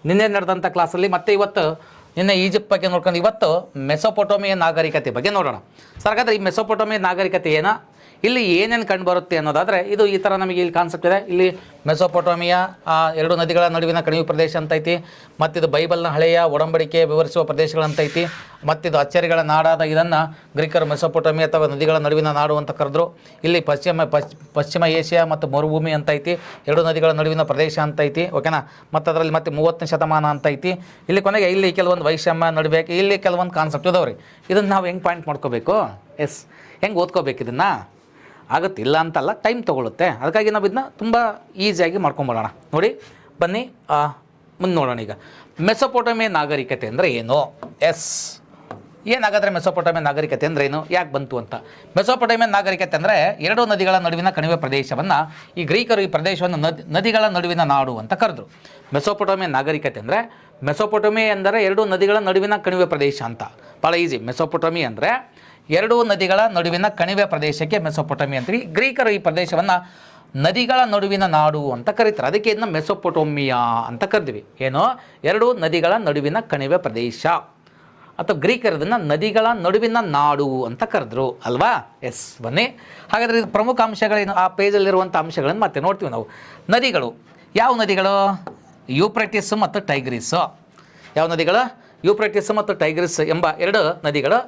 ನಿನ್ನೆ ನಡೆದಂಥ ಕ್ಲಾಸಲ್ಲಿ ಮತ್ತೆ ಇವತ್ತು ನಿನ್ನೆ ಈಜಿಪ್ಟ್ ಬಗ್ಗೆ ನೋಡ್ಕೊಂಡು ಇವತ್ತು ಮೆಸೊಪೊಟೋಮಿಯ ನಾಗರಿಕತೆ ಬಗ್ಗೆ ನೋಡೋಣ. ಸರ್ ಹಾಗಾದರೆ ಈ ಮೆಸೊಪೊಟೋಮಿಯ ನಾಗರಿಕತೆ ಇಲ್ಲಿ ಏನೇನು ಕಂಡು ಬರುತ್ತೆ ಅನ್ನೋದಾದರೆ ಇದು ಈ ಥರ ನಮಗೆ ಇಲ್ಲಿ ಕಾನ್ಸೆಪ್ಟ್ ಇದೆ. ಇಲ್ಲಿ ಮೆಸೊಪೊಟೋಮಿಯಾ ಎರಡು ನದಿಗಳ ನಡುವಿನ ಕಣಿವೆ ಪ್ರದೇಶ ಅಂತ ಐತಿ, ಮತ್ತಿದು ಬೈಬಲ್ನ ಹಳೆಯ ಒಡಂಬಡಿಕೆ ವಿವರಿಸುವ ಪ್ರದೇಶಗಳಂತೈತಿ, ಮತ್ತಿದು ಅಚ್ಚರಿಗಳ ನಾಡಾದ ಇದನ್ನು ಗ್ರೀಕರು ಮೆಸೊಪೊಟೋಮಿಯಾ ಅಥವಾ ನದಿಗಳ ನಡುವಿನ ನಾಡು ಅಂತ ಕರೆದ್ರು. ಇಲ್ಲಿ ಪಶ್ಚಿಮ ಏಷ್ಯಾ ಮತ್ತು ಮರುಭೂಮಿ ಅಂತೈತಿ, ಎರಡು ನದಿಗಳ ನಡುವಿನ ಪ್ರದೇಶ ಅಂತೈತಿ, ಓಕೆನಾ. ಮತ್ತು ಅದರಲ್ಲಿ ಮತ್ತೆ 30ನೇ ಶತಮಾನ ಅಂತೈತಿ. ಇಲ್ಲಿ ಕೊನೆಗೆ ಇಲ್ಲಿ ಕೆಲವೊಂದು ವೈಷಮ್ಯ ನಡಬೇಕು, ಇಲ್ಲಿ ಕೆಲವೊಂದು ಕಾನ್ಸೆಪ್ಟ್ ಇದಾವ್ರಿ. ಇದನ್ನು ನಾವು ಹೆಂಗೆ ಪಾಯಿಂಟ್ ಮಾಡ್ಕೋಬೇಕು, ಹೆಂಗೆ ಓದ್ಕೋಬೇಕು ಇದನ್ನು ಆಗುತ್ತಿಲ್ಲ ಅಂತಲ್ಲ, ಟೈಮ್ ತೊಗೊಳುತ್ತೆ. ಅದಕ್ಕಾಗಿ ನಾವು ಇದನ್ನ ತುಂಬ ಈಸಿಯಾಗಿ ಮಾಡ್ಕೊಂಬರೋಣ. ನೋಡಿ ಬನ್ನಿ ಮುಂದೆ ನೋಡೋಣ. ಈಗ ಮೆಸೊಪೊಟೋಮಿಯ ನಾಗರಿಕತೆ ಅಂದರೆ ಏನು? ಏನಾಗಾದರೆ ಮೆಸೊಪೊಟೋಮಿಯ ನಾಗರಿಕತೆ ಅಂದರೆ ಏನು, ಯಾಕೆ ಬಂತು ಅಂತ. ಮೆಸೊಪೊಟೋಮಿಯ ನಾಗರಿಕತೆ ಅಂದರೆ ಎರಡು ನದಿಗಳ ನಡುವಿನ ಕಣಿವೆ ಪ್ರದೇಶವನ್ನು ಈ ಗ್ರೀಕರು ಈ ಪ್ರದೇಶವನ್ನು ನದಿಗಳ ನಡುವಿನ ನಾಡು ಅಂತ ಕರೆದ್ರು. ಮೆಸೊಪೊಟೋಮಿಯ ನಾಗರಿಕತೆ ಅಂದರೆ ಮೆಸೊಪೊಟೋಮಿಯಾ ಎಂದರೆ ಎರಡು ನದಿಗಳ ನಡುವಿನ ಕಣಿವೆ ಪ್ರದೇಶ ಅಂತ. ಭಾಳ ಈಸಿ. ಮೆಸೊಪೊಟೋಮಿಯಾ ಅಂದರೆ ಎರಡು ನದಿಗಳ ನಡುವಿನ ಕಣಿವೆ ಪ್ರದೇಶಕ್ಕೆ ಮೆಸೊಪೊಟೋಮಿಯಾ ಅಂತೀವಿ. ಗ್ರೀಕರು ಈ ಪ್ರದೇಶವನ್ನು ನದಿಗಳ ನಡುವಿನ ನಾಡು ಅಂತ ಕರೀತಾರೆ. ಅದಕ್ಕೆ ಇದನ್ನ ಮೆಸೊಪೊಟೋಮಿಯಾ ಅಂತ ಕರೆದ್ವಿ. ಏನು, ಎರಡು ನದಿಗಳ ನಡುವಿನ ಕಣಿವೆ ಪ್ರದೇಶ, ಅಥವಾ ಗ್ರೀಕರು ಇದನ್ನು ನದಿಗಳ ನಡುವಿನ ನಾಡು ಅಂತ ಕರೆದ್ರು ಅಲ್ವಾ. ಬನ್ನಿ ಹಾಗಾದರೆ ಇದು ಪ್ರಮುಖ ಅಂಶಗಳೇನು, ಆ ಪೇಜಲ್ಲಿರುವಂಥ ಅಂಶಗಳನ್ನು ಮತ್ತೆ ನೋಡ್ತೀವಿ ನಾವು. ನದಿಗಳು, ಯಾವ ನದಿಗಳು? ಯೂಫ್ರೆಟಿಸ್ ಮತ್ತು ಟೈಗ್ರಿಸ್. ಯಾವ ನದಿಗಳು? ಯೂಫ್ರೆಟಿಸ್ ಮತ್ತು ಟೈಗ್ರಿಸ್ ಎಂಬ ಎರಡು ನದಿಗಳು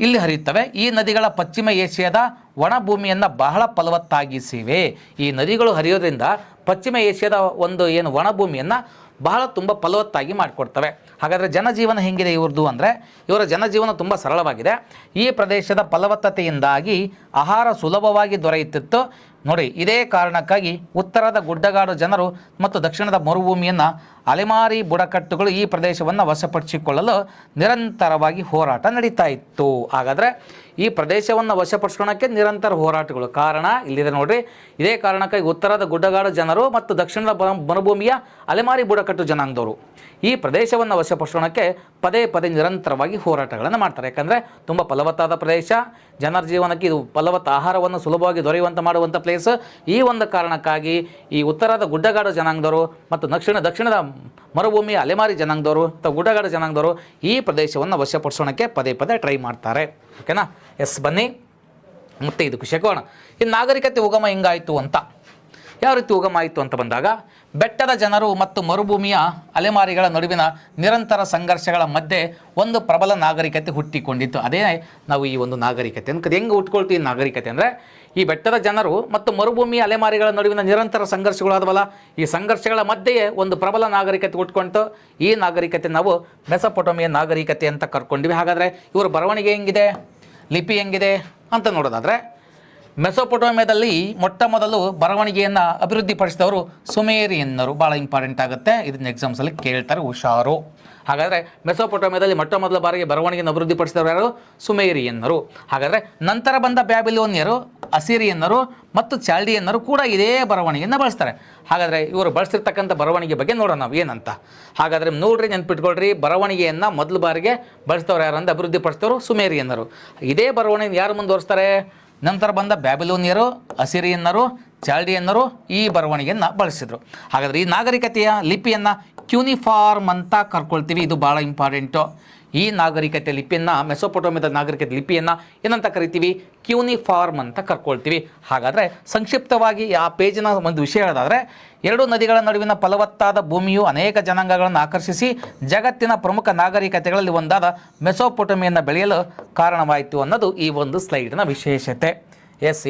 ಇಲ್ಲಿ ಹರಿಯುತ್ತವೆ. ಈ ನದಿಗಳ ಪಶ್ಚಿಮ ಏಷ್ಯಾದ ಒಣಭೂಮಿಯನ್ನು ಬಹಳ ಫಲವತ್ತಾಗಿಸಿವೆ. ಈ ನದಿಗಳು ಹರಿಯೋದ್ರಿಂದ ಪಶ್ಚಿಮ ಏಷ್ಯಾದ ಒಂದು ಏನು ಒಣಭೂಮಿಯನ್ನು ಬಹಳ ತುಂಬ ಫಲವತ್ತಾಗಿ ಮಾಡಿಕೊಡ್ತವೆ. ಹಾಗಾದರೆ ಜನಜೀವನ ಹೆಂಗಿದೆ ಇವ್ರದ್ದು ಅಂದರೆ, ಇವರ ಜನಜೀವನ ತುಂಬ ಸರಳವಾಗಿದೆ. ಈ ಪ್ರದೇಶದ ಫಲವತ್ತತೆಯಿಂದಾಗಿ ಆಹಾರ ಸುಲಭವಾಗಿ ದೊರೆಯುತ್ತಿತ್ತು. ನೋಡಿ, ಇದೇ ಕಾರಣಕ್ಕಾಗಿ ಉತ್ತರದ ಗುಡ್ಡಗಾಡು ಜನರು ಮತ್ತು ದಕ್ಷಿಣದ ಮರುಭೂಮಿಯನ್ನು ಅಲೆಮಾರಿ ಬುಡಕಟ್ಟುಗಳು ಈ ಪ್ರದೇಶವನ್ನು ವಶಪಡಿಸಿಕೊಳ್ಳಲು ನಿರಂತರವಾಗಿ ಹೋರಾಟ ನಡೀತಾ ಇತ್ತು. ಹಾಗಾದರೆ ಈ ಪ್ರದೇಶವನ್ನು ವಶಪಡಿಸ್ಕೊಳ್ಳೋಕ್ಕೆ ನಿರಂತರ ಹೋರಾಟಗಳು. ಕಾರಣ ಇಲ್ಲಿದೆ ನೋಡಿರಿ. ಇದೇ ಕಾರಣಕ್ಕಾಗಿ ಉತ್ತರದ ಗುಡ್ಡಗಾಡು ಜನರು ಮತ್ತು ದಕ್ಷಿಣದ ಮರುಭೂಮಿಯ ಅಲೆಮಾರಿ ಬುಡಕಟ್ಟು ಜನಾಂಗದವರು ಈ ಪ್ರದೇಶವನ್ನು ವಶಪಡಿಸ್ಕೊಳ್ಳೋಕ್ಕೆ ಪದೇ ಪದೇ ನಿರಂತರವಾಗಿ ಹೋರಾಟಗಳನ್ನು ಮಾಡ್ತಾರೆ. ಯಾಕಂದರೆ ತುಂಬ ಫಲವತ್ತಾದ ಪ್ರದೇಶ, ಜನರ ಜೀವನಕ್ಕೆ ಇದು ಫಲವತ್ತ ಆಹಾರವನ್ನು ಸುಲಭವಾಗಿ ದೊರೆಯುವಂತೆ ಮಾಡುವಂಥ ಪ್ಲೇಸ್. ಈ ಒಂದು ಕಾರಣಕ್ಕಾಗಿ ಈ ಉತ್ತರದ ಗುಡ್ಡಗಾಡು ಜನಾಂಗದವರು ಮತ್ತು ದಕ್ಷಿಣದ ಮರುಭೂಮಿಯ ಅಲೆಮಾರಿ ಜನಾಂಗದವರು ಅಥವಾ ಗುಡ್ಡಗಾಡು ಜನಾಂಗದವರು ಈ ಪ್ರದೇಶವನ್ನು ವಶಪಡಿಸೋಣಕ್ಕೆ ಪದೇ ಪದೇ ಟ್ರೈ ಮಾಡ್ತಾರೆ. ಓಕೆನಾ. ಬನ್ನಿ ಮತ್ತೆ ಇದು ಖುಷಿಯಾಗೋಣ. ಈ ನಾಗರಿಕತೆ ಉಗಮ ಹೆಂಗಾಯಿತು ಅಂತ, ಯಾವ ರೀತಿ ಉಗಮ ಆಯಿತು ಅಂತ ಬಂದಾಗ, ಬೆಟ್ಟದ ಜನರು ಮತ್ತು ಮರುಭೂಮಿಯ ಅಲೆಮಾರಿಗಳ ನಡುವಿನ ನಿರಂತರ ಸಂಘರ್ಷಗಳ ಮಧ್ಯೆ ಒಂದು ಪ್ರಬಲ ನಾಗರಿಕತೆ ಹುಟ್ಟಿಕೊಂಡಿತ್ತು. ಅದೇ ನಾವು ಈ ಒಂದು ನಾಗರಿಕತೆ ಅಂತ ಹೆಂಗೆ ಹುಟ್ಕೊಳ್ತೀವಿ. ನಾಗರಿಕತೆ ಅಂದರೆ ಈ ಬೆಟ್ಟದ ಜನರು ಮತ್ತು ಮರುಭೂಮಿಯ ಅಲೆಮಾರಿಗಳ ನಡುವಿನ ನಿರಂತರ ಸಂಘರ್ಷಗಳಾದವಲ್ಲ, ಈ ಸಂಘರ್ಷಗಳ ಮಧ್ಯೆಯೇ ಒಂದು ಪ್ರಬಲ ನಾಗರಿಕತೆ ಹುಟ್ಕೊಂತು. ಈ ನಾಗರಿಕತೆ ನಾವು ಮೆಸೊಪೊಟೋಮಿಯ ನಾಗರಿಕತೆ ಅಂತ ಕರ್ಕೊಂಡಿವಿ. ಹಾಗಾದರೆ ಇವರು ಬರವಣಿಗೆ ಹೆಂಗಿದೆ, ಲಿಪಿ ಹೆಂಗಿದೆ ಅಂತ ನೋಡೋದಾದರೆ, ಮೆಸೊಪೊಟೋಮಿಯಾದಲ್ಲಿ ಮೊಟ್ಟ ಮೊದಲು ಬರವಣಿಗೆಯನ್ನು ಅಭಿವೃದ್ಧಿಪಡಿಸಿದವರು ಸುಮೇರಿಯನ್ನರು. ಭಾಳ ಇಂಪಾರ್ಟೆಂಟ್ ಆಗುತ್ತೆ, ಇದನ್ನ ಎಕ್ಸಾಮ್ಸಲ್ಲಿ ಕೇಳ್ತಾರೆ, ಹುಷಾರು. ಹಾಗಾದರೆ ಮೆಸೊಪೊಟೋಮಿಯಾದಲ್ಲಿ ಮೊಟ್ಟ ಮೊದಲ ಬಾರಿಗೆ ಬರವಣಿಗೆಯನ್ನು ಅಭಿವೃದ್ಧಿಪಡಿಸಿದವರು ಯಾರು? ಸುಮೇರಿಯನ್ನರು. ಹಾಗಾದರೆ ನಂತರ ಬಂದ ಬ್ಯಾಬಿಲೋನಿಯರು, ಅಸಿರಿಯನ್ನರು ಮತ್ತು ಚಾಲ್ಡಿಯನ್ನರು ಕೂಡ ಇದೇ ಬರವಣಿಗೆಯನ್ನು ಬಳಸ್ತಾರೆ. ಹಾಗಾದರೆ ಇವರು ಬಳಸಿರ್ತಕ್ಕಂಥ ಬರವಣಿಗೆ ಬಗ್ಗೆ ನೋಡೋಣ ನಾವು ಏನಂತ. ಹಾಗಾದರೆ ನೋಡ್ರಿ, ನೆನ್ಪಿಟ್ಕೊಳ್ರಿ, ಬರವಣಿಗೆಯನ್ನು ಮೊದಲು ಬಾರಿಗೆ ಬಳಸಿದವರು ಯಾರು ಅಂತ ಅಭಿವೃದ್ಧಿಪಡಿಸಿದವರು ಸುಮೇರಿಯನ್ನರು. ಇದೇ ಬರವಣಿಗೆ ಯಾರು ಮುಂದುವರಿಸ್ತಾರೆ? ನಂತರ ಬಂದ ಬ್ಯಾಬಿಲೋನಿಯರು, ಅಸಿರಿಯನ್ನರು, ಚಾಲ್ಡಿಯನ್ನರು ಈ ಬರವಣಿಗೆಯನ್ನು ಬಳಸಿದರು. ಹಾಗಾದರೆ ಈ ನಾಗರಿಕತೆಯ ಲಿಪಿಯನ್ನು ಕ್ಯೂನಿಫಾರ್ಮ್ ಅಂತ ಕರ್ಕೊಳ್ತೀವಿ. ಇದು ಭಾಳ ಇಂಪಾರ್ಟೆಂಟು. ಈ ನಾಗರಿಕತೆ ಲಿಪಿಯನ್ನು, ಮೆಸೊಪೊಟೋಮಿಯಾದ ನಾಗರಿಕತೆ ಲಿಪಿಯನ್ನು ಏನಂತ ಕರಿತೀವಿ? ಕ್ಯೂನಿಫಾರ್ಮ್ ಅಂತ ಕರ್ಕೊಳ್ತೀವಿ. ಹಾಗಾದರೆ ಸಂಕ್ಷಿಪ್ತವಾಗಿ ಆ ಪೇಜಿನ ಒಂದು ವಿಷಯ ಹೇಳೋದಾದರೆ, ಎರಡು ನದಿಗಳ ನಡುವಿನ ಫಲವತ್ತಾದ ಭೂಮಿಯು ಅನೇಕ ಜನಾಂಗಗಳನ್ನು ಆಕರ್ಷಿಸಿ ಜಗತ್ತಿನ ಪ್ರಮುಖ ನಾಗರಿಕತೆಗಳಲ್ಲಿ ಒಂದಾದ ಮೆಸೊಪೊಟೋಮಿಯನ್ನು ಬೆಳೆಯಲು ಕಾರಣವಾಯಿತು ಅನ್ನೋದು ಈ ಒಂದು ಸ್ಲೈಡ್ನ ವಿಶೇಷತೆ.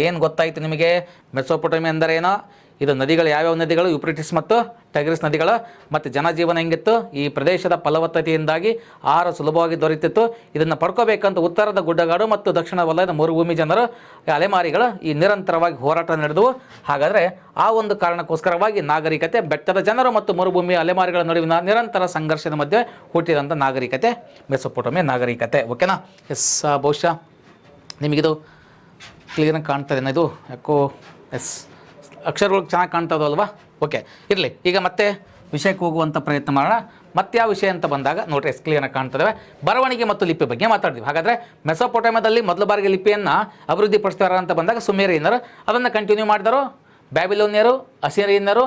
ಏನು ಗೊತ್ತಾಯಿತು ನಿಮಗೆ? ಮೆಸೊಪೊಟೋಮಿಯಾ ಎಂದರೇನೋ, ಇದು ನದಿಗಳು ಯಾವ್ಯಾವ ನದಿಗಳು? ಯೂಫ್ರೆಟಿಸ್ ಮತ್ತು ಟೈಗ್ರಿಸ್ ನದಿಗಳು. ಮತ್ತು ಜನಜೀವನ ಹೆಂಗಿತ್ತು? ಈ ಪ್ರದೇಶದ ಫಲವತ್ತತೆಯಿಂದಾಗಿ ಆಹಾರ ಸುಲಭವಾಗಿ ದೊರೆತಿತ್ತು. ಇದನ್ನು ಪಡ್ಕೋಬೇಕಂತ ಉತ್ತರದ ಗುಡ್ಡಗಾಡು ಮತ್ತು ದಕ್ಷಿಣ ವಲಯದ ಮರುಭೂಮಿ ಜನರು, ಅಲೆಮಾರಿಗಳು ಈ ನಿರಂತರವಾಗಿ ಹೋರಾಟ ನಡೆದವು. ಹಾಗಾದರೆ ಆ ಒಂದು ಕಾರಣಕ್ಕೋಸ್ಕರವಾಗಿ ನಾಗರಿಕತೆ ಬೆಟ್ಟದ ಜನರು ಮತ್ತು ಮರುಭೂಮಿಯ ಅಲೆಮಾರಿಗಳ ನಡುವಿನ ನಿರಂತರ ಸಂಘರ್ಷದ ಮಧ್ಯೆ ಹುಟ್ಟಿದಂಥ ನಾಗರಿಕತೆ ಮೆಸೊಪೊಟೋಮಿಯಾ ನಾಗರಿಕತೆ. ಓಕೆನಾ. ಬಹುಶಃ ನಿಮಗಿದು ಕ್ಲಿಯರಾಗಿ ಕಾಣ್ತದೆ ಇದು, ಯಾಕೋ ಅಕ್ಷರಗಳು ಚೆನ್ನಾಗಿ ಕಾಣ್ತದಲ್ವಾ? ಓಕೆ, ಇರಲಿ. ಈಗ ಮತ್ತೆ ವಿಷಯಕ್ಕೆ ಹೋಗುವಂಥ ಪ್ರಯತ್ನ ಮಾಡೋಣ. ಮತ್ತೆ ಯಾವ ವಿಷಯ ಅಂತ ಬಂದಾಗ ನೋಡ್ರಿ, ಕ್ಲಿಯರಾಗಿ ಕಾಣ್ತದೆ. ಬರವಣಿಗೆ ಮತ್ತು ಲಿಪಿ ಬಗ್ಗೆ ಮಾತಾಡ್ತೀವಿ. ಹಾಗಾದರೆ ಮೆಸೊಪೊಟೋಮಿಯಾದಲ್ಲಿ ಮೊದಲ ಬಾರಿಗೆ ಲಿಪಿಯನ್ನು ಅಭಿವೃದ್ಧಿಪಡಿಸ್ತಾರ ಅಂತ ಬಂದಾಗ ಸುಮೇರಿಯನ್ನರು, ಅದನ್ನು ಕಂಟಿನ್ಯೂ ಮಾಡಿದರು ಬ್ಯಾಬಿಲೋನಿಯರು, ಅಸಿರಿಯನ್ನರು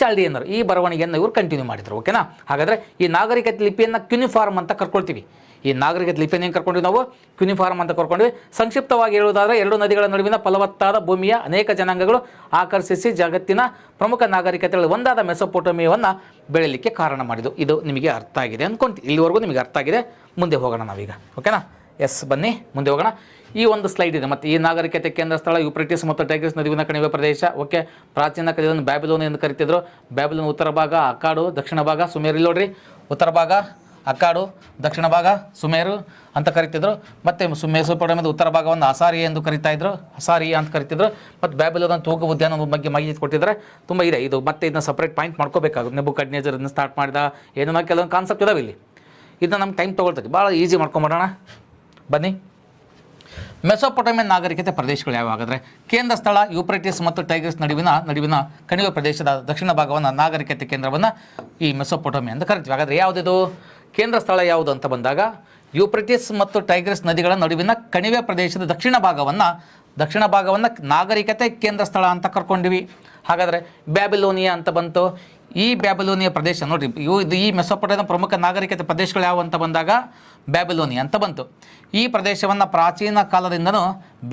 ಚಾಲ್ಡಿಯನ್ನರು ಈ ಬರವಣಿಗೆಯನ್ನು ಇವರು ಕಂಟಿನ್ಯೂ ಮಾಡಿದರು. ಓಕೆನಾ? ಹಾಗಾದರೆ ಈ ನಾಗರಿಕತೆ ಲಿಪಿಯನ್ನು ಕ್ಯುನಿಫಾರ್ಮ್ ಅಂತ ಕರ್ಕೊಳ್ತೀವಿ. ಈ ನಾಗರಿಕತೆ ಲಿಪಿಯನ್ನು ಏನು ಕರ್ಕೊಂಡ್ವಿ ನಾವು? ಕ್ಯುನಿಫಾರ್ಮ್ ಅಂತ ಕರ್ಕೊಂಡ್ವಿ. ಸಂಕ್ಷಿಪ್ತವಾಗಿ ಹೇಳುವುದಾದರೆ ಎರಡು ನದಿಗಳ ನಡುವಿನ ಫಲವತ್ತಾದ ಭೂಮಿಯ ಅನೇಕ ಜನಾಂಗಗಳು ಆಕರ್ಷಿಸಿ ಜಗತ್ತಿನ ಪ್ರಮುಖ ನಾಗರಿಕತೆಗಳಲ್ಲಿ ಒಂದಾದ ಮೆಸೊಪೊಟೇಮಿಯಾವನ್ನು ಬೆಳೆಯಲಿಕ್ಕೆ ಕಾರಣ ಮಾಡಿದ್ದು. ಇದು ನಿಮಗೆ ಅರ್ಥ ಆಗಿದೆ ಅಂದ್ಕೊಂತೀವಿ. ಇಲ್ಲಿವರೆಗೂ ನಿಮಗೆ ಅರ್ಥ ಆಗಿದೆ. ಮುಂದೆ ಹೋಗೋಣ ನಾವೀಗ. ಓಕೆನಾ? ಎಸ್, ಬನ್ನಿ ಮುಂದೆ ಹೋಗೋಣ. ಈ ಒಂದು ಸ್ಲೈಡ್ ಇದೆ. ಮತ್ತು ಈ ನಾಗರಿಕತೆ ಕೇಂದ್ರ ಸ್ಥಳ ಯುಪ್ರೆಟಿಸ್ ಮತ್ತು ಟೈಗ್ರಿಸ್ ನಡುವಿನ ಕಣಿವೆ ಪ್ರದೇಶ. ಓಕೆ, ಪ್ರಾಚೀನ ಕಾಲದಲ್ಲಿ ಬ್ಯಾಬಿಲೋನ್ ಎಂದು ಕರಿತಿದ್ರು. ಬ್ಯಾಬಿಲೋನ್ ಉತ್ತರ ಭಾಗ, ಅಕ್ಕಾಡು ದಕ್ಷಿಣ ಭಾಗ, ಸುಮೇರು. ಇಲ್ಲಿ ನೋಡ್ರಿ, ಉತ್ತರ ಭಾಗ ಅಕ್ಕಾಡು, ದಕ್ಷಿಣ ಭಾಗ ಸುಮೇರು ಅಂತ ಕರಿತಿದ್ರು. ಮತ್ತು ಮೆಸೊಪೊಟೇಮಿಯಾದ ಉತ್ತರ ಭಾಗವನ್ನು ಅಸಾರಿಯಾ ಎಂದು ಕರಿತಾ ಇದ್ರು, ಅಸಾರಿಯಾ ಅಂತ ಕರಿತಿದ್ರು. ಮತ್ತು ಬ್ಯಾಬಿಲೋನ್ ತೂಗು ಉದ್ಯಾನದ ಬಗ್ಗೆ ಮಾಹಿತಿ ಕೊಟ್ಟಿದ್ದಾರೆ. ತುಂಬ ಇದೆ ಇದು. ಮತ್ತೆ ಇದನ್ನ ಸಪ್ರೇಟ್ ಪಾಯಿಂಟ್ ಮಾಡ್ಕೋಬೇಕಾಗುತ್ತೆ. ನೆಬೂಕಡ್ನೆಜರ್ ಇದನ್ನ ಸ್ಟಾರ್ಟ್ ಮಾಡಿದ, ಏನೋ ಕೆಲವೊಂದು ಕಾನ್ಸೆಪ್ಟ್ ಇದಾವೆ ಇಲ್ಲಿ. ಇದನ್ನ ನಮ್ಗೆ ಟೈಮ್ ತೊಗೊಳ್ತದೆ, ಭಾಳ ಈಸಿ ಮಾಡ್ಕೊಂಬಿಡೋಣ ಬನ್ನಿ. ಮೆಸೊಪೊಟೇಮಿಯನ್ ನಾಗರಿಕತೆ ಪ್ರದೇಶಗಳು ಯಾವ ಹಾಗಾದರೆ? ಕೇಂದ್ರ ಸ್ಥಳ ಯೂಪ್ರೆಟಿಸ್ ಮತ್ತು ಟೈಗ್ರಿಸ್ ನಡುವಿನ ಕಣಿವೆ ಪ್ರದೇಶದ ದಕ್ಷಿಣ ಭಾಗವನ್ನು ನಾಗರಿಕತೆ ಕೇಂದ್ರವನ್ನು ಈ ಮೆಸೊಪೊಟೇಮಿಯಾ ಅಂತ ಕರಿತೀವಿ. ಹಾಗಾದರೆ ಯಾವುದಿದು ಕೇಂದ್ರ ಸ್ಥಳ ಯಾವುದು ಅಂತ ಬಂದಾಗ ಯೂಪ್ರೆಟಿಸ್ ಮತ್ತು ಟೈಗ್ರಿಸ್ ನದಿಗಳ ನಡುವಿನ ಕಣಿವೆ ಪ್ರದೇಶದ ದಕ್ಷಿಣ ಭಾಗವನ್ನು ನಾಗರಿಕತೆ ಕೇಂದ್ರ ಸ್ಥಳ ಅಂತ ಕರ್ಕೊಂಡಿವಿ. ಹಾಗಾದರೆ ಬ್ಯಾಬಿಲೋನಿಯಾ ಅಂತ ಬಂತು. ಈ ಬ್ಯಾಬಿಲೋನಿಯಾ ಪ್ರದೇಶ ನೋಡಿರಿ, ಈ ಮೆಸೊಪೊಟೇಮಿಯಾ ಪ್ರಮುಖ ನಾಗರಿಕತೆ ಪ್ರದೇಶಗಳು ಯಾವ ಅಂತ ಬಂದಾಗ ಬ್ಯಾಬಿಲೋನಿಯಾ ಅಂತ ಬಂತು. ಈ ಪ್ರದೇಶವನ್ನು ಪ್ರಾಚೀನ ಕಾಲದಿಂದನೂ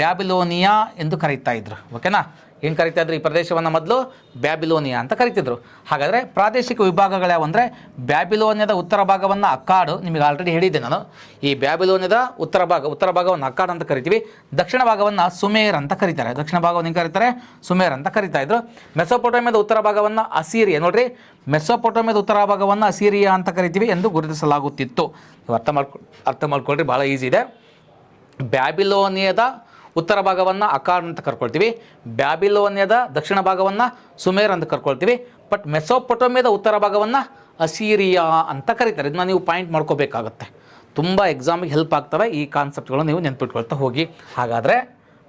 ಬ್ಯಾಬಿಲೋನಿಯಾ ಎಂದು ಕರೀತಾ ಇದ್ರು. ಓಕೆನಾ? ಏನು ಕರಿತಾ ಇದ್ರು? ಈ ಪ್ರದೇಶವನ್ನು ಮೊದಲು ಬ್ಯಾಬಿಲೋನಿಯಾ ಅಂತ ಕರಿತಿದ್ರು. ಹಾಗಾದರೆ ಪ್ರಾದೇಶಿಕ ವಿಭಾಗಗಳು ಯಾವಂದರೆ ಬ್ಯಾಬಿಲೋನಿಯಾದ ಉತ್ತರ ಭಾಗವನ್ನು ಅಕ್ಕಾಡು, ನಿಮಗೆ ಆಲ್ರೆಡಿ ಹೇಳಿದ್ದೆ ನಾನು. ಈ ಬ್ಯಾಬಿಲೋನಿಯಾದ ಉತ್ತರ ಭಾಗವನ್ನು ಅಕ್ಕಾಡು ಅಂತ ಕರಿತೀವಿ. ದಕ್ಷಿಣ ಭಾಗವನ್ನು ಸುಮೇರ್ ಅಂತ ಕರೀತಾರೆ. ದಕ್ಷಿಣ ಭಾಗವನ್ನು ಏನು ಕರೀತಾರೆ? ಸುಮೇರ್ ಅಂತ ಕರಿತಾ ಇದ್ರು. ಮೆಸೊಪೊಟೇಮಿಯಾದ ಉತ್ತರ ಭಾಗವನ್ನು ಅಸೀರಿಯಾ, ನೋಡ್ರಿ, ಮೆಸೊಪೊಟೇಮಿಯಾದ ಉತ್ತರ ಭಾಗವನ್ನು ಅಸೀರಿಯಾ ಅಂತ ಕರಿತೀವಿ ಎಂದು ಗುರುತಿಸಲಾಗುತ್ತಿತ್ತು. ನೀವು ಅರ್ಥ ಮಾಡ್ಕೊಳ್ರಿ, ಭಾಳ ಈಸಿ ಇದೆ. ಬ್ಯಾಬಿಲೋನಿಯಾದ ಉತ್ತರ ಭಾಗವನ್ನು ಅಕ್ಕಾಡ್ ಅಂತ ಕರ್ಕೊಳ್ತೀವಿ. ಬ್ಯಾಬಿಲೋನಿಯಾದ ದಕ್ಷಿಣ ಭಾಗವನ್ನು ಸುಮೇರ್ ಅಂತ ಕರ್ಕೊಳ್ತೀವಿ. ಬಟ್ ಮೆಸೊಪೊಟೇಮಿಯಾದ ಉತ್ತರ ಭಾಗವನ್ನು ಅಸೀರಿಯಾ ಅಂತ ಕರೀತಾರೆ. ಇದನ್ನ ನೀವು ಪಾಯಿಂಟ್ ಮಾಡ್ಕೋಬೇಕಾಗುತ್ತೆ. ತುಂಬ ಎಕ್ಸಾಮಿಗೆ ಹೆಲ್ಪ್ ಆಗ್ತವೆ ಈ ಕಾನ್ಸೆಪ್ಟ್ಗಳು, ನೀವು ನೆನ್ಪಿಟ್ಕೊಳ್ತಾ ಹೋಗಿ. ಹಾಗಾದರೆ